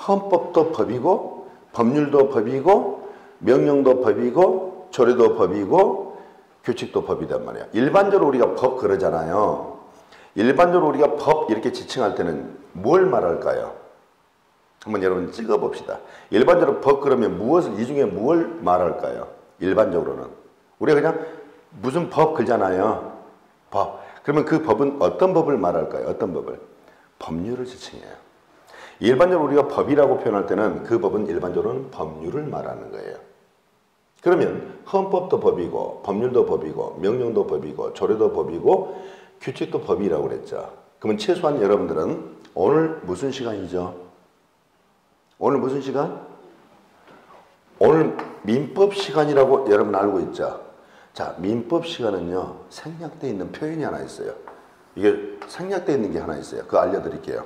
헌법도 법이고 법률도 법이고 명령도 법이고 조례도 법이고 규칙도 법이란 말이야. 일반적으로 우리가 법 그러잖아요. 일반적으로 우리가 법 이렇게 지칭할 때는 뭘 말할까요? 한번 여러분 찍어봅시다. 일반적으로 법 그러면 무엇을, 이 중에 뭘 말할까요? 일반적으로는 우리가 그냥 무슨 법 그러잖아요. 법. 그러면 그 법은 어떤 법을 말할까요? 어떤 법을? 법률을 지칭해요. 일반적으로 우리가 법이라고 표현할 때는 그 법은 일반적으로는 법률을 말하는 거예요. 그러면 헌법도 법이고 법률도 법이고 명령도 법이고 조례도 법이고 규칙도 법이라고 그랬죠. 그러면 최소한 여러분들은 오늘 무슨 시간이죠? 오늘 무슨 시간? 오늘 민법 시간이라고 여러분 알고 있죠? 자, 민법 시간은요, 생략되어 있는 표현이 하나 있어요. 이게 생략되어 있는 게 하나 있어요. 그거 알려드릴게요.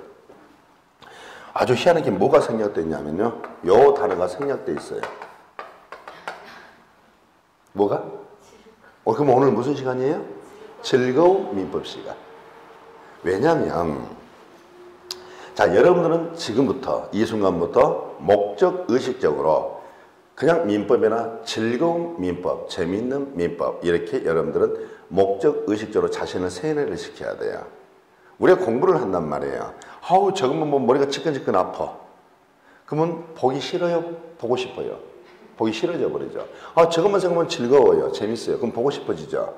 아주 희한하게 뭐가 생략되어 있냐면요, 요 단어가 생략되어 있어요. 뭐가? 그럼 오늘 무슨 시간이에요? 즐거운 민법 시간. 왜냐하면 자, 여러분들은 지금부터 이 순간부터 목적 의식적으로 그냥 민법이나 즐거운 민법, 재미있는 민법 이렇게 여러분들은 목적 의식적으로 자신을 세뇌를 시켜야 돼요. 우리가 공부를 한단 말이에요. 아우 저거면 뭐 머리가 지끈지끈 아파. 그러면 보기 싫어요? 보고 싶어요? 보기 싫어져 버리죠. 아 저것만 생각하면 즐거워요. 재밌어요. 그럼 보고 싶어지죠.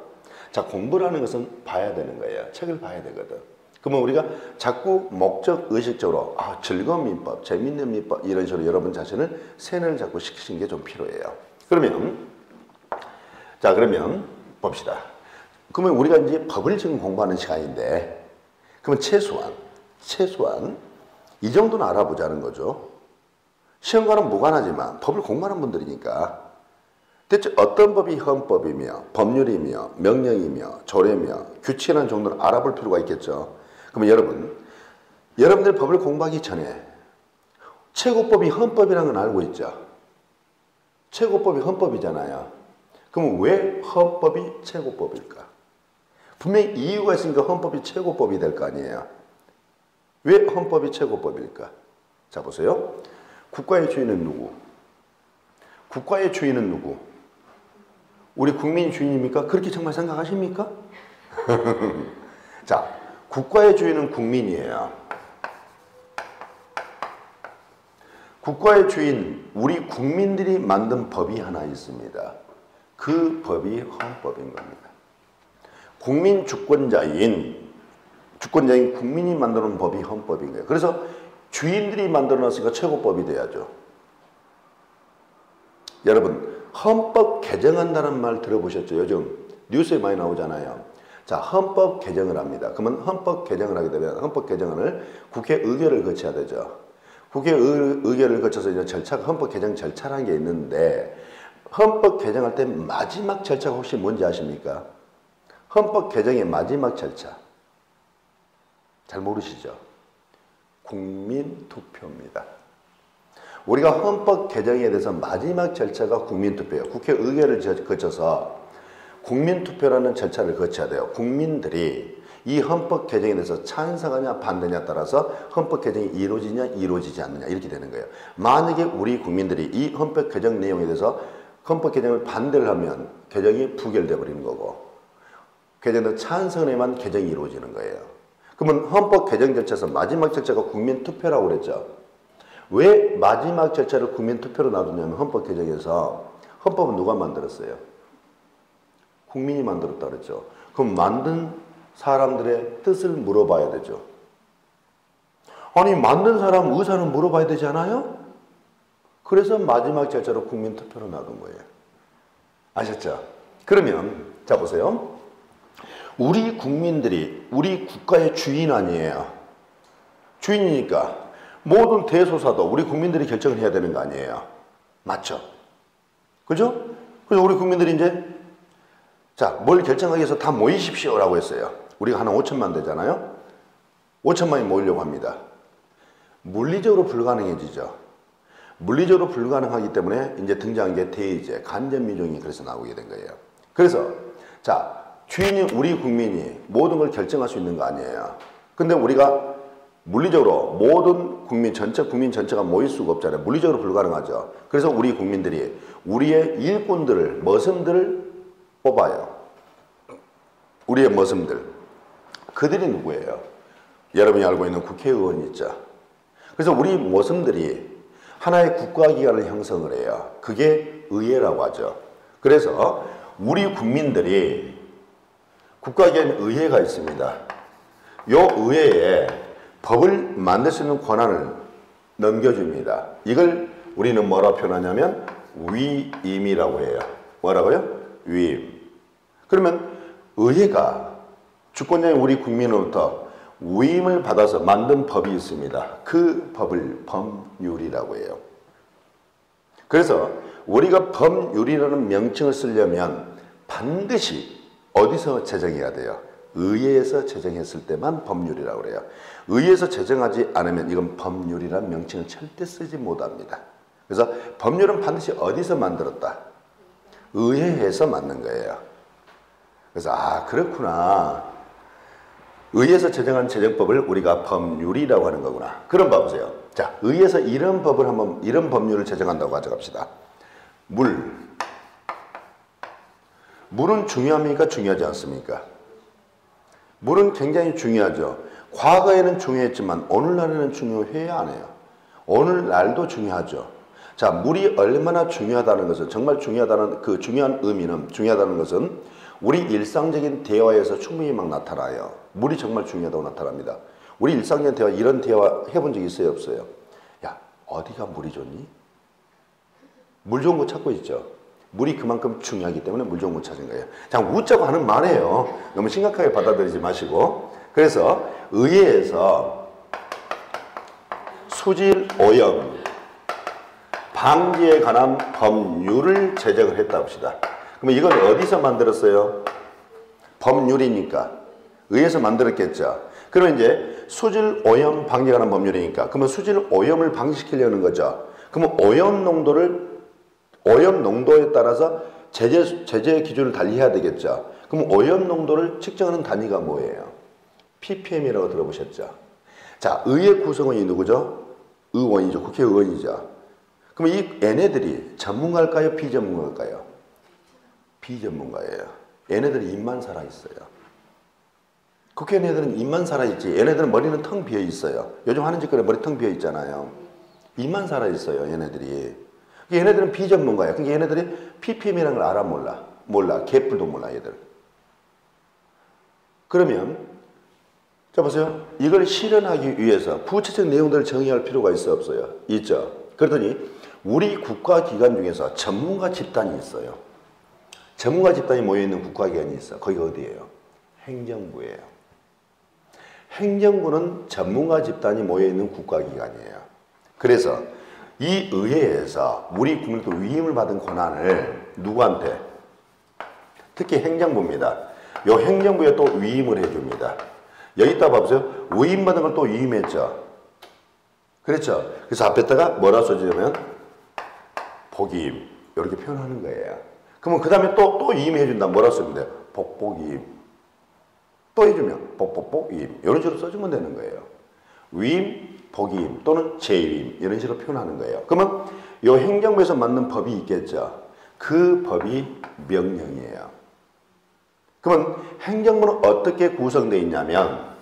자 공부라는 것은 봐야 되는 거예요. 책을 봐야 되거든. 그러면 우리가 자꾸 목적 의식적으로 아 즐거운 민법, 재밌는 민법 이런 식으로 여러분 자신을 세뇌를 자꾸 시키시는 게 좀 필요해요. 그러면 봅시다. 그러면 우리가 이제 법을 지금 공부하는 시간인데 그러면 최소한 이 정도는 알아보자는 거죠. 시험과는 무관하지만 법을 공부하는 분들이니까 대체 어떤 법이 헌법이며 법률이며 명령이며 조례며 규칙이라는 정도는 알아볼 필요가 있겠죠. 그러면 여러분들 법을 공부하기 전에 최고법이 헌법이라는 건 알고 있죠. 최고법이 헌법이잖아요. 그럼 왜 헌법이 최고법일까? 분명히 이유가 있으니까 헌법이 최고법이 될 거 아니에요. 왜 헌법이 최고법일까? 자 보세요. 국가의 주인은 누구? 국가의 주인은 누구? 우리 국민 주인입니까? 그렇게 정말 생각하십니까? 자, 국가의 주인은 국민이에요. 국가의 주인, 우리 국민들이 만든 법이 하나 있습니다. 그 법이 헌법인 겁니다. 국민 주권자인 국민이 만드는 법이 헌법인 거예요. 그래서 주인들이 만들어놨으니까 최고법이 돼야죠. 여러분 헌법 개정한다는 말 들어보셨죠? 요즘 뉴스에 많이 나오잖아요. 자 헌법 개정을 합니다. 그러면 헌법 개정을 하게 되면 헌법 개정을 국회 의결을 거쳐야 되죠. 국회 의결을 거쳐서 이제 헌법 개정 절차라는 게 있는데 헌법 개정할 때 마지막 절차가 혹시 뭔지 아십니까? 헌법 개정의 마지막 절차 잘 모르시죠? 국민투표입니다. 우리가 헌법 개정에 대해서 마지막 절차가 국민투표예요. 국회 의결을 거쳐서 국민투표라는 절차를 거쳐야 돼요. 국민들이 이 헌법 개정에 대해서 찬성하냐 반대냐에 따라서 헌법 개정이 이루어지냐 이루어지지 않느냐 이렇게 되는 거예요. 만약에 우리 국민들이 이 헌법 개정 내용에 대해서 헌법 개정을 반대를 하면 개정이 부결돼 버리는 거고 개정에 찬성에만 개정이 이루어지는 거예요. 그러면 헌법 개정 절차에서 마지막 절차가 국민투표라고 그랬죠. 왜 마지막 절차를 국민투표로 놔두냐면 헌법 개정에서 헌법은 누가 만들었어요? 국민이 만들었다 그랬죠. 그럼 만든 사람들의 뜻을 물어봐야 되죠. 아니 만든 사람 의사는 물어봐야 되지 않아요? 그래서 마지막 절차로 국민투표로 놔둔 거예요. 아셨죠? 그러면 자 보세요. 우리 국민들이 우리 국가의 주인 아니에요. 주인이니까 모든 대소사도 우리 국민들이 결정을 해야 되는 거 아니에요. 맞죠? 그죠? 그래서 우리 국민들이 이제 자, 뭘 결정하기 위해서 다 모이십시오라고 했어요. 우리가 한 5천만 되잖아요. 5천만이 모이려고 합니다. 물리적으로 불가능해지죠. 물리적으로 불가능하기 때문에 이제 등장한 게 대의제, 간접민중이 그래서 나오게 된 거예요. 그래서 자, 주인이 우리 국민이 모든 걸 결정할 수 있는 거 아니에요. 근데 우리가 물리적으로 모든 국민 전체가 모일 수가 없잖아요. 물리적으로 불가능하죠. 그래서 우리 국민들이 우리의 일꾼들을, 머슴들을 뽑아요. 우리의 머슴들. 그들이 누구예요? 여러분이 알고 있는 국회의원 있죠. 그래서 우리 머슴들이 하나의 국가기관을 형성을 해요. 그게 의회라고 하죠. 그래서 우리 국민들이 국가기관 의회가 있습니다. 요 의회에 법을 만들 수 있는 권한을 넘겨줍니다. 이걸 우리는 뭐라고 표현하냐면 위임이라고 해요. 뭐라고요? 위임. 그러면 의회가 주권자인 우리 국민으로부터 위임을 받아서 만든 법이 있습니다. 그 법을 법률이라고 해요. 그래서 우리가 법률이라는 명칭을 쓰려면 반드시 어디서 제정해야 돼요? 의회에서 제정했을 때만 법률이라고 그래요. 의회에서 제정하지 않으면 이건 법률이라는 명칭을 절대 쓰지 못합니다. 그래서 법률은 반드시 어디서 만들었다? 의회에서 만든 거예요. 그래서 아 그렇구나. 의회에서 제정한 제정법을 우리가 법률이라고 하는 거구나. 그럼 봐보세요. 자, 의회에서 이런 법률을 제정한다고 가져갑시다. 물은 중요합니까? 중요하지 않습니까? 물은 굉장히 중요하죠. 과거에는 중요했지만 오늘날에는 중요해야 안 해요. 오늘날도 중요하죠. 자, 물이 얼마나 중요하다는 것은, 정말 중요하다는 그 중요한 의미는, 중요하다는 것은 우리 일상적인 대화에서 충분히 막 나타나요. 물이 정말 중요하다고 나타납니다. 우리 일상적인 대화, 이런 대화 해본 적 있어요, 없어요? 야, 어디가 물이 좋니? 물 좋은 거 찾고 있죠. 물이 그만큼 중요하기 때문에 물 좋은 거 찾은 거예요. 그냥 웃자고 하는 말이에요. 너무 심각하게 받아들이지 마시고. 그래서 의회에서 수질 오염 방지에 관한 법률을 제정을 했다 봅시다. 그러면 이건 어디서 만들었어요? 법률이니까 의회에서 만들었겠죠. 그러면 이제 수질 오염 방지에 관한 법률이니까, 그러면 수질 오염을 방지시키려는 거죠. 그러면 오염 농도에 따라서 제재 기준을 달리해야 되겠죠. 그럼 오염 농도를 측정하는 단위가 뭐예요? ppm이라고 들어보셨죠? 자, 의회 구성원이 누구죠? 의원이죠. 국회의원이죠. 그럼 이 얘네들이 전문가일까요? 비전문가일까요? 비전문가예요. 얘네들이 입만 살아있어요. 국회의원들은 입만 살아있지, 얘네들은 머리는 텅 비어있어요. 요즘 하는 짓거리 머리 텅 비어있잖아요. 입만 살아있어요, 얘네들이. 얘네들은 비전문가예요. 그러니까 얘네들이 ppm이라는 걸 알아, 몰라? 몰라. 개뿔도 몰라, 얘들. 그러면 자, 보세요. 이걸 실현하기 위해서 구체적 내용들을 정의할 필요가 있어, 없어요? 있죠. 그러더니 우리 국가기관 중에서 전문가 집단이 있어요. 전문가 집단이 모여있는 국가기관이 있어. 거기가 어디예요? 행정부예요. 행정부는 전문가 집단이 모여있는 국가기관이에요. 그래서 이 의회에서 우리 국민들 위임을 받은 권한을 누구한테? 특히 행정부입니다. 이 행정부에 또 위임을 해줍니다. 여기다 봐보세요. 위임받은 걸 또 위임했죠. 그렇죠. 그래서 앞에다가 뭐라 써주냐면 복위임 이렇게 표현하는 거예요. 그러면 그 다음에 또 위임해준다. 뭐라 쓰면 돼요? 복위임. 또 해주면 복위임 이런 식으로 써주면 되는 거예요. 위임, 복위임 또는 재위임 이런 식으로 표현하는 거예요. 그러면 이 행정부에서 만든 법이 있겠죠. 그 법이 명령이에요. 그러면 행정부는 어떻게 구성되어 있냐면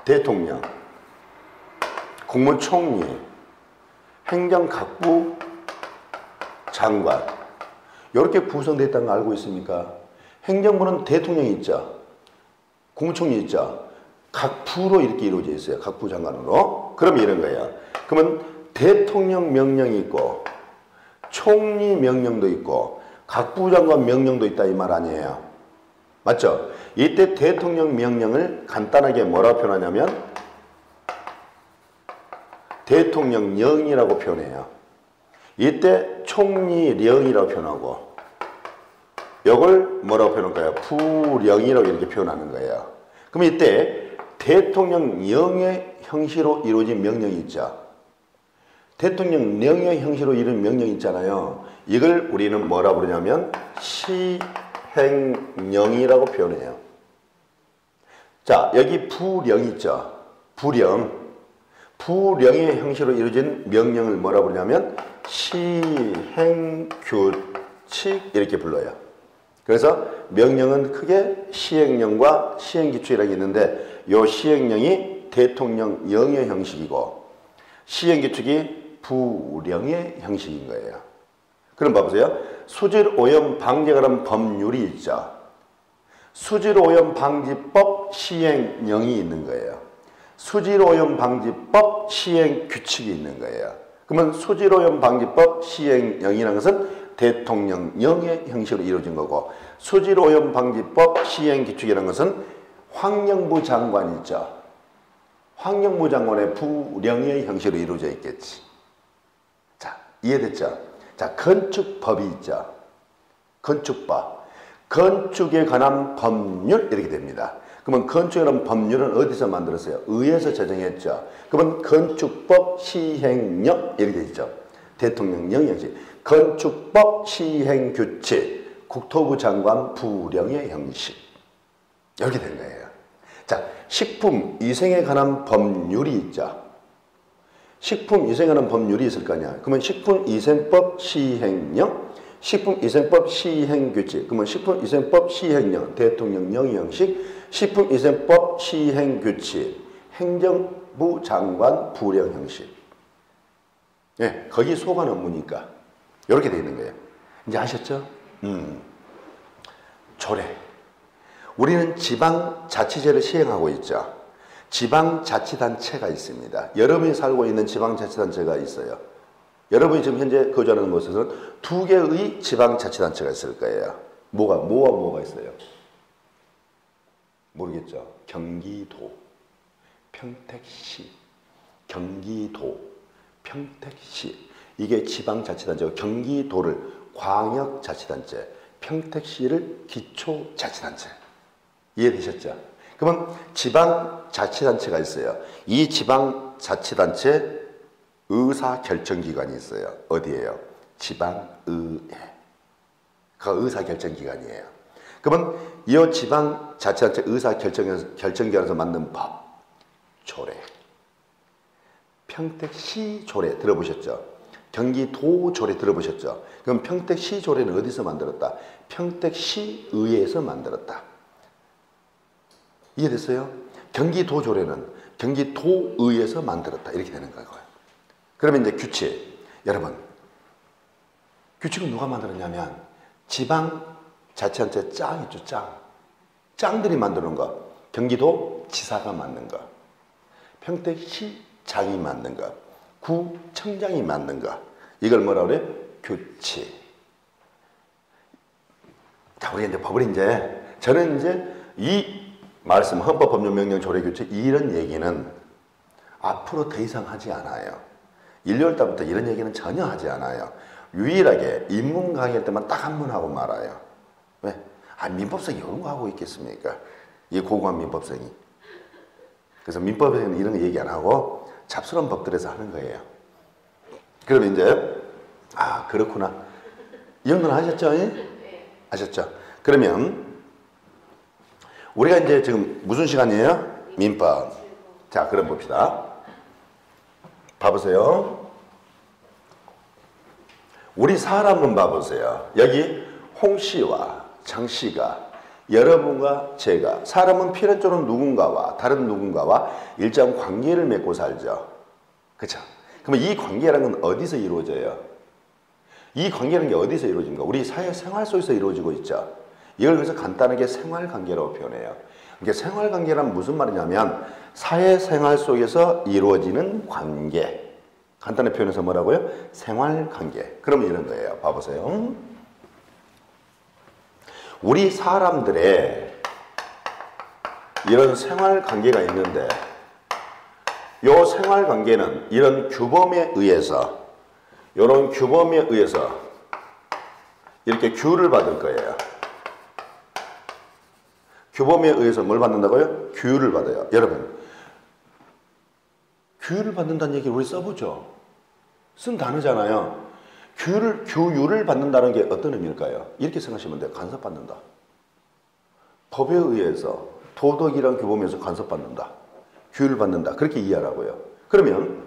대통령, 국무총리, 행정각부 장관 이렇게 구성되어 있다는 거 알고 있습니까? 행정부는 대통령이 있죠. 국무총리 있죠. 각 부로 이렇게 이루어져 있어요. 각 부 장관으로. 그럼 이런 거예요. 그러면 대통령 명령이 있고 총리 명령도 있고 각 부장관 명령도 있다 이 말 아니에요. 맞죠? 이때 대통령 명령을 간단하게 뭐라고 표현하냐면 대통령령이라고 표현해요. 이때 총리령이라고 표현하고 이걸 뭐라고 표현할까요? 부령이라고 이렇게 표현하는 거예요. 그럼 이때 대통령령의 형식으로 이루어진 명령이 있죠. 대통령령의 형식으로 이루어진 명령이 있잖아요. 이걸 우리는 뭐라 부르냐면 시행령이라고 표현해요. 자, 여기 부령 있죠. 부령의 형식으로 이루어진 명령을 뭐라 부르냐면 시행규칙 이렇게 불러요. 그래서 명령은 크게 시행령과 시행규칙이라고 있는데 이 시행령이 대통령령의 형식이고 시행규칙이 부령의 형식인 거예요. 그럼 봐보세요. 수질오염 방지에 관한 법률이 있죠. 수질오염 방지법 시행령이 있는 거예요. 수질오염 방지법 시행규칙이 있는 거예요. 그러면 수질오염 방지법 시행령이라는 것은 대통령령의 형식으로 이루어진 거고 수질오염 방지법 시행규칙이라는 것은 환경부 장관 있죠. 환경부 장관의 부령의 형식으로 이루어져 있겠지. 자, 이해됐죠? 자, 건축법이 있죠. 건축법. 건축에 관한 법률 이렇게 됩니다. 그러면 건축에 관한 법률은 어디서 만들었어요? 의회에서 제정했죠. 그러면 건축법 시행령 이렇게 되어 있죠. 대통령령 형식. 건축법 시행규칙. 국토부 장관 부령의 형식. 이렇게 된 거예요. 자, 식품위생에 관한 법률이 있죠. 식품위생에 관한 법률이 있을 거 아니야. 그러면 식품위생법 시행령, 식품위생법 시행규칙. 그러면 식품위생법 시행령, 대통령 명의 형식, 식품위생법 시행규칙, 행정부 장관 부령 형식. 예, 거기 소관 업무니까 이렇게 되어 있는 거예요. 이제 아셨죠? 조례. 우리는 지방자치제를 시행하고 있죠. 지방자치단체가 있습니다. 여러분이 살고 있는 지방자치단체가 있어요. 여러분이 지금 현재 거주하는 곳에서는 2개의 지방자치단체가 있을 거예요. 뭐가 있어요? 모르겠죠? 경기도, 평택시, 경기도, 평택시. 이게 지방자치단체고 경기도를 광역자치단체, 평택시를 기초자치단체. 이해되셨죠? 그러면 지방자치단체가 있어요. 이 지방자치단체 의사결정기관이 있어요. 어디예요? 지방의회. 그 의사결정기관이에요. 그러면 이 지방자치단체 의사결정기관에서 만든 법, 조례. 평택시 조례 들어보셨죠? 경기도 조례 들어보셨죠? 그럼 평택시 조례는 어디서 만들었다? 평택시의회에서 만들었다. 이해됐어요? 경기도 조례는 경기도의회에서 만들었다. 이렇게 되는 거예요. 그러면 이제 규칙. 여러분, 규칙은 누가 만들었냐면 지방자치단체 짱 있죠. 짱들이 만드는 거. 경기도 지사가 만든 거. 평택시장이 만든 거. 구청장이 만든 거. 이걸 뭐라 그래? 규칙. 자, 우리 이제 법을 저는 이제 이 말씀, 헌법법률명령 조례규칙 이런 얘기는 앞으로 더 이상 하지 않아요. 1, 2월 달부터 이런 얘기는 전혀 하지 않아요. 유일하게 인문 강의할 때만 딱 한 번 하고 말아요. 왜? 민법생이 이런 거 하고 있겠습니까? 이 고고한 민법생이. 그래서 민법에서는 이런 거 얘기 안 하고 잡스러운 법들에서 하는 거예요. 그러면 이제 그렇구나. 이 정도는 하셨죠? 아셨죠? 그러면 우리가 이제 지금 무슨 시간이에요? 민법. 자, 그럼 봅시다. 봐보세요. 우리 사람은 봐보세요. 여기 홍 씨와 장 씨가 여러분과 제가 사람은 필연적으로 누군가와 다른 누군가와 일정 관계를 맺고 살죠. 그렇죠? 그러면 이 관계라는 건 어디서 이루어져요? 이 관계라는 게 어디서 이루어집니까? 우리 사회생활 속에서 이루어지고 있죠. 이걸 그래서 간단하게 생활관계라고 표현해요. 그러니까 생활관계란 무슨 말이냐면 사회생활 속에서 이루어지는 관계. 간단히 표현해서 뭐라고요? 생활관계. 그러면 이런 거예요. 봐보세요. 우리 사람들의 이런 생활관계가 있는데 이 생활관계는 이런 규범에 의해서 이런 규범에 의해서 이렇게 규를 받을 거예요. 규범에 의해서 뭘 받는다고요? 규율을 받아요. 여러분, 규율을 받는다는 얘기를 우리 써보죠. 쓴 단어잖아요. 규율을 받는다는 게 어떤 의미일까요? 이렇게 생각하시면 돼요. 간섭받는다. 법에 의해서 도덕이란 규범에서 간섭받는다. 규율을 받는다. 그렇게 이해하라고요. 그러면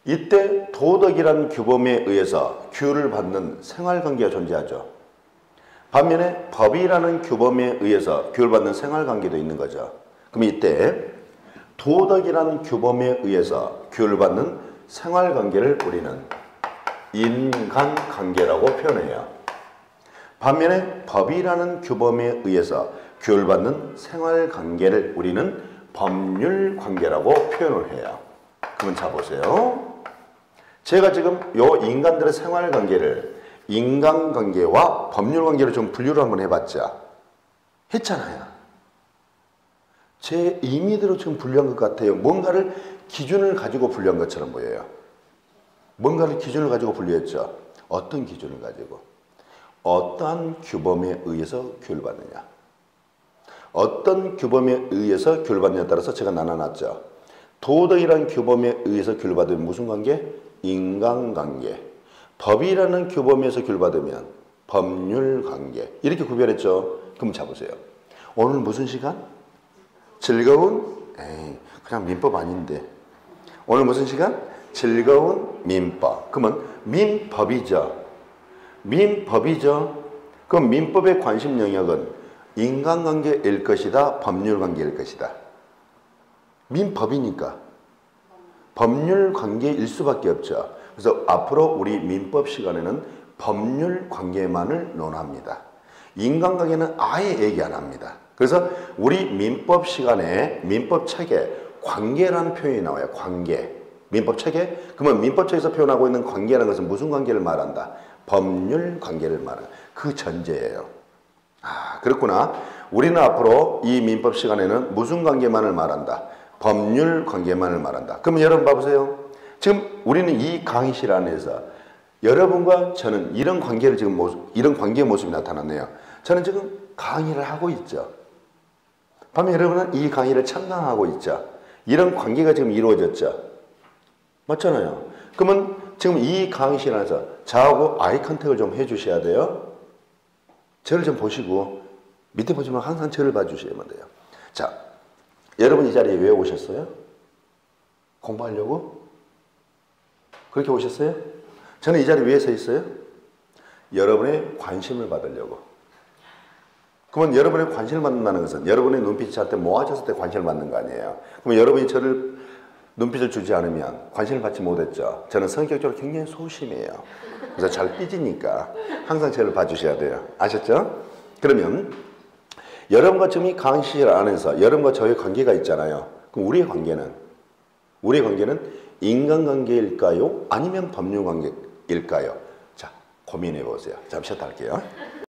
이때 도덕이란 규범에 의해서 규율을 받는 생활관계가 존재하죠. 반면에 법이라는 규범에 의해서 규율받는 생활관계도 있는 거죠. 그럼 이때 도덕이라는 규범에 의해서 규율받는 생활관계를 우리는 인간관계라고 표현해요. 반면에 법이라는 규범에 의해서 규율받는 생활관계를 우리는 법률관계라고 표현을 해요. 그러면 자 보세요. 제가 지금 요 인간들의 생활관계를 인간관계와 법률관계를 좀 분류를 한번 해봤자 했잖아요. 제 임의대로 지금 분류한 것 같아요. 뭔가를 기준을 가지고 분류한 것처럼 보여요. 뭔가를 기준을 가지고 분류했죠. 어떤 기준을 가지고? 어떠한 규범에 의해서 규율받느냐. 어떤 규범에 의해서 규율받느냐에 따라서 제가 나눠놨죠. 도덕이라는 규범에 의해서 규율받으면 무슨 관계? 인간관계. 법이라는 규범에서 규율받으면 법률관계. 이렇게 구별했죠. 그럼 잡으세요. 오늘 무슨 시간? 즐거운? 그냥 민법 아닌데. 오늘 무슨 시간? 즐거운 민법. 그러면 민법이죠. 민법이죠. 그럼 민법의 관심 영역은 인간관계일 것이다, 법률관계일 것이다. 민법이니까 법률관계일 수밖에 없죠. 그래서 앞으로 우리 민법 시간에는 법률관계만을 논합니다. 인간관계는 아예 얘기 안 합니다. 그래서 우리 민법 시간에 민법 책에 관계라는 표현이 나와요. 관계. 민법 책에. 그러면 민법 책에서 표현하고 있는 관계라는 것은 무슨 관계를 말한다? 법률 관계를 말한다. 그 전제예요. 아, 그렇구나. 우리는 앞으로 이 민법 시간에는 무슨 관계만을 말한다? 법률 관계만을 말한다. 그러면 여러분 봐보세요. 지금 우리는 이 강의실 안에서 여러분과 저는 이런 관계를 지금 이런 관계의 모습이 나타났네요. 저는 지금 강의를 하고 있죠. 반면 여러분은 이 강의를 참강하고 있죠. 이런 관계가 지금 이루어졌죠. 맞잖아요. 그러면 지금 이 강의실 안에서 저하고 아이 컨택을 좀 해주셔야 돼요. 저를 좀 보시고 밑에 보시면 항상 저를 봐주셔야만 돼요. 자, 여러분 이 자리에 왜 오셨어요? 공부하려고? 그렇게 오셨어요? 저는 이 자리에 왜 서 있어요? 여러분의 관심을 받으려고. 그러면 여러분의 관심을 받는다는 것은 여러분의 눈빛이 저한테 모아졌을 때 관심을 받는 거 아니에요. 그러면 여러분이 저를 눈빛을 주지 않으면 관심을 받지 못했죠. 저는 성격적으로 굉장히 소심해요. 그래서 잘 삐지니까 항상 저를 봐주셔야 돼요. 아셨죠? 그러면 여러분과 지금 이 강의실 안에서 여러분과 저의 관계가 있잖아요. 그럼 우리의 관계는 인간관계일까요? 아니면 법률관계일까요? 자, 고민해 보세요. 잠시 쉬었다 할게요.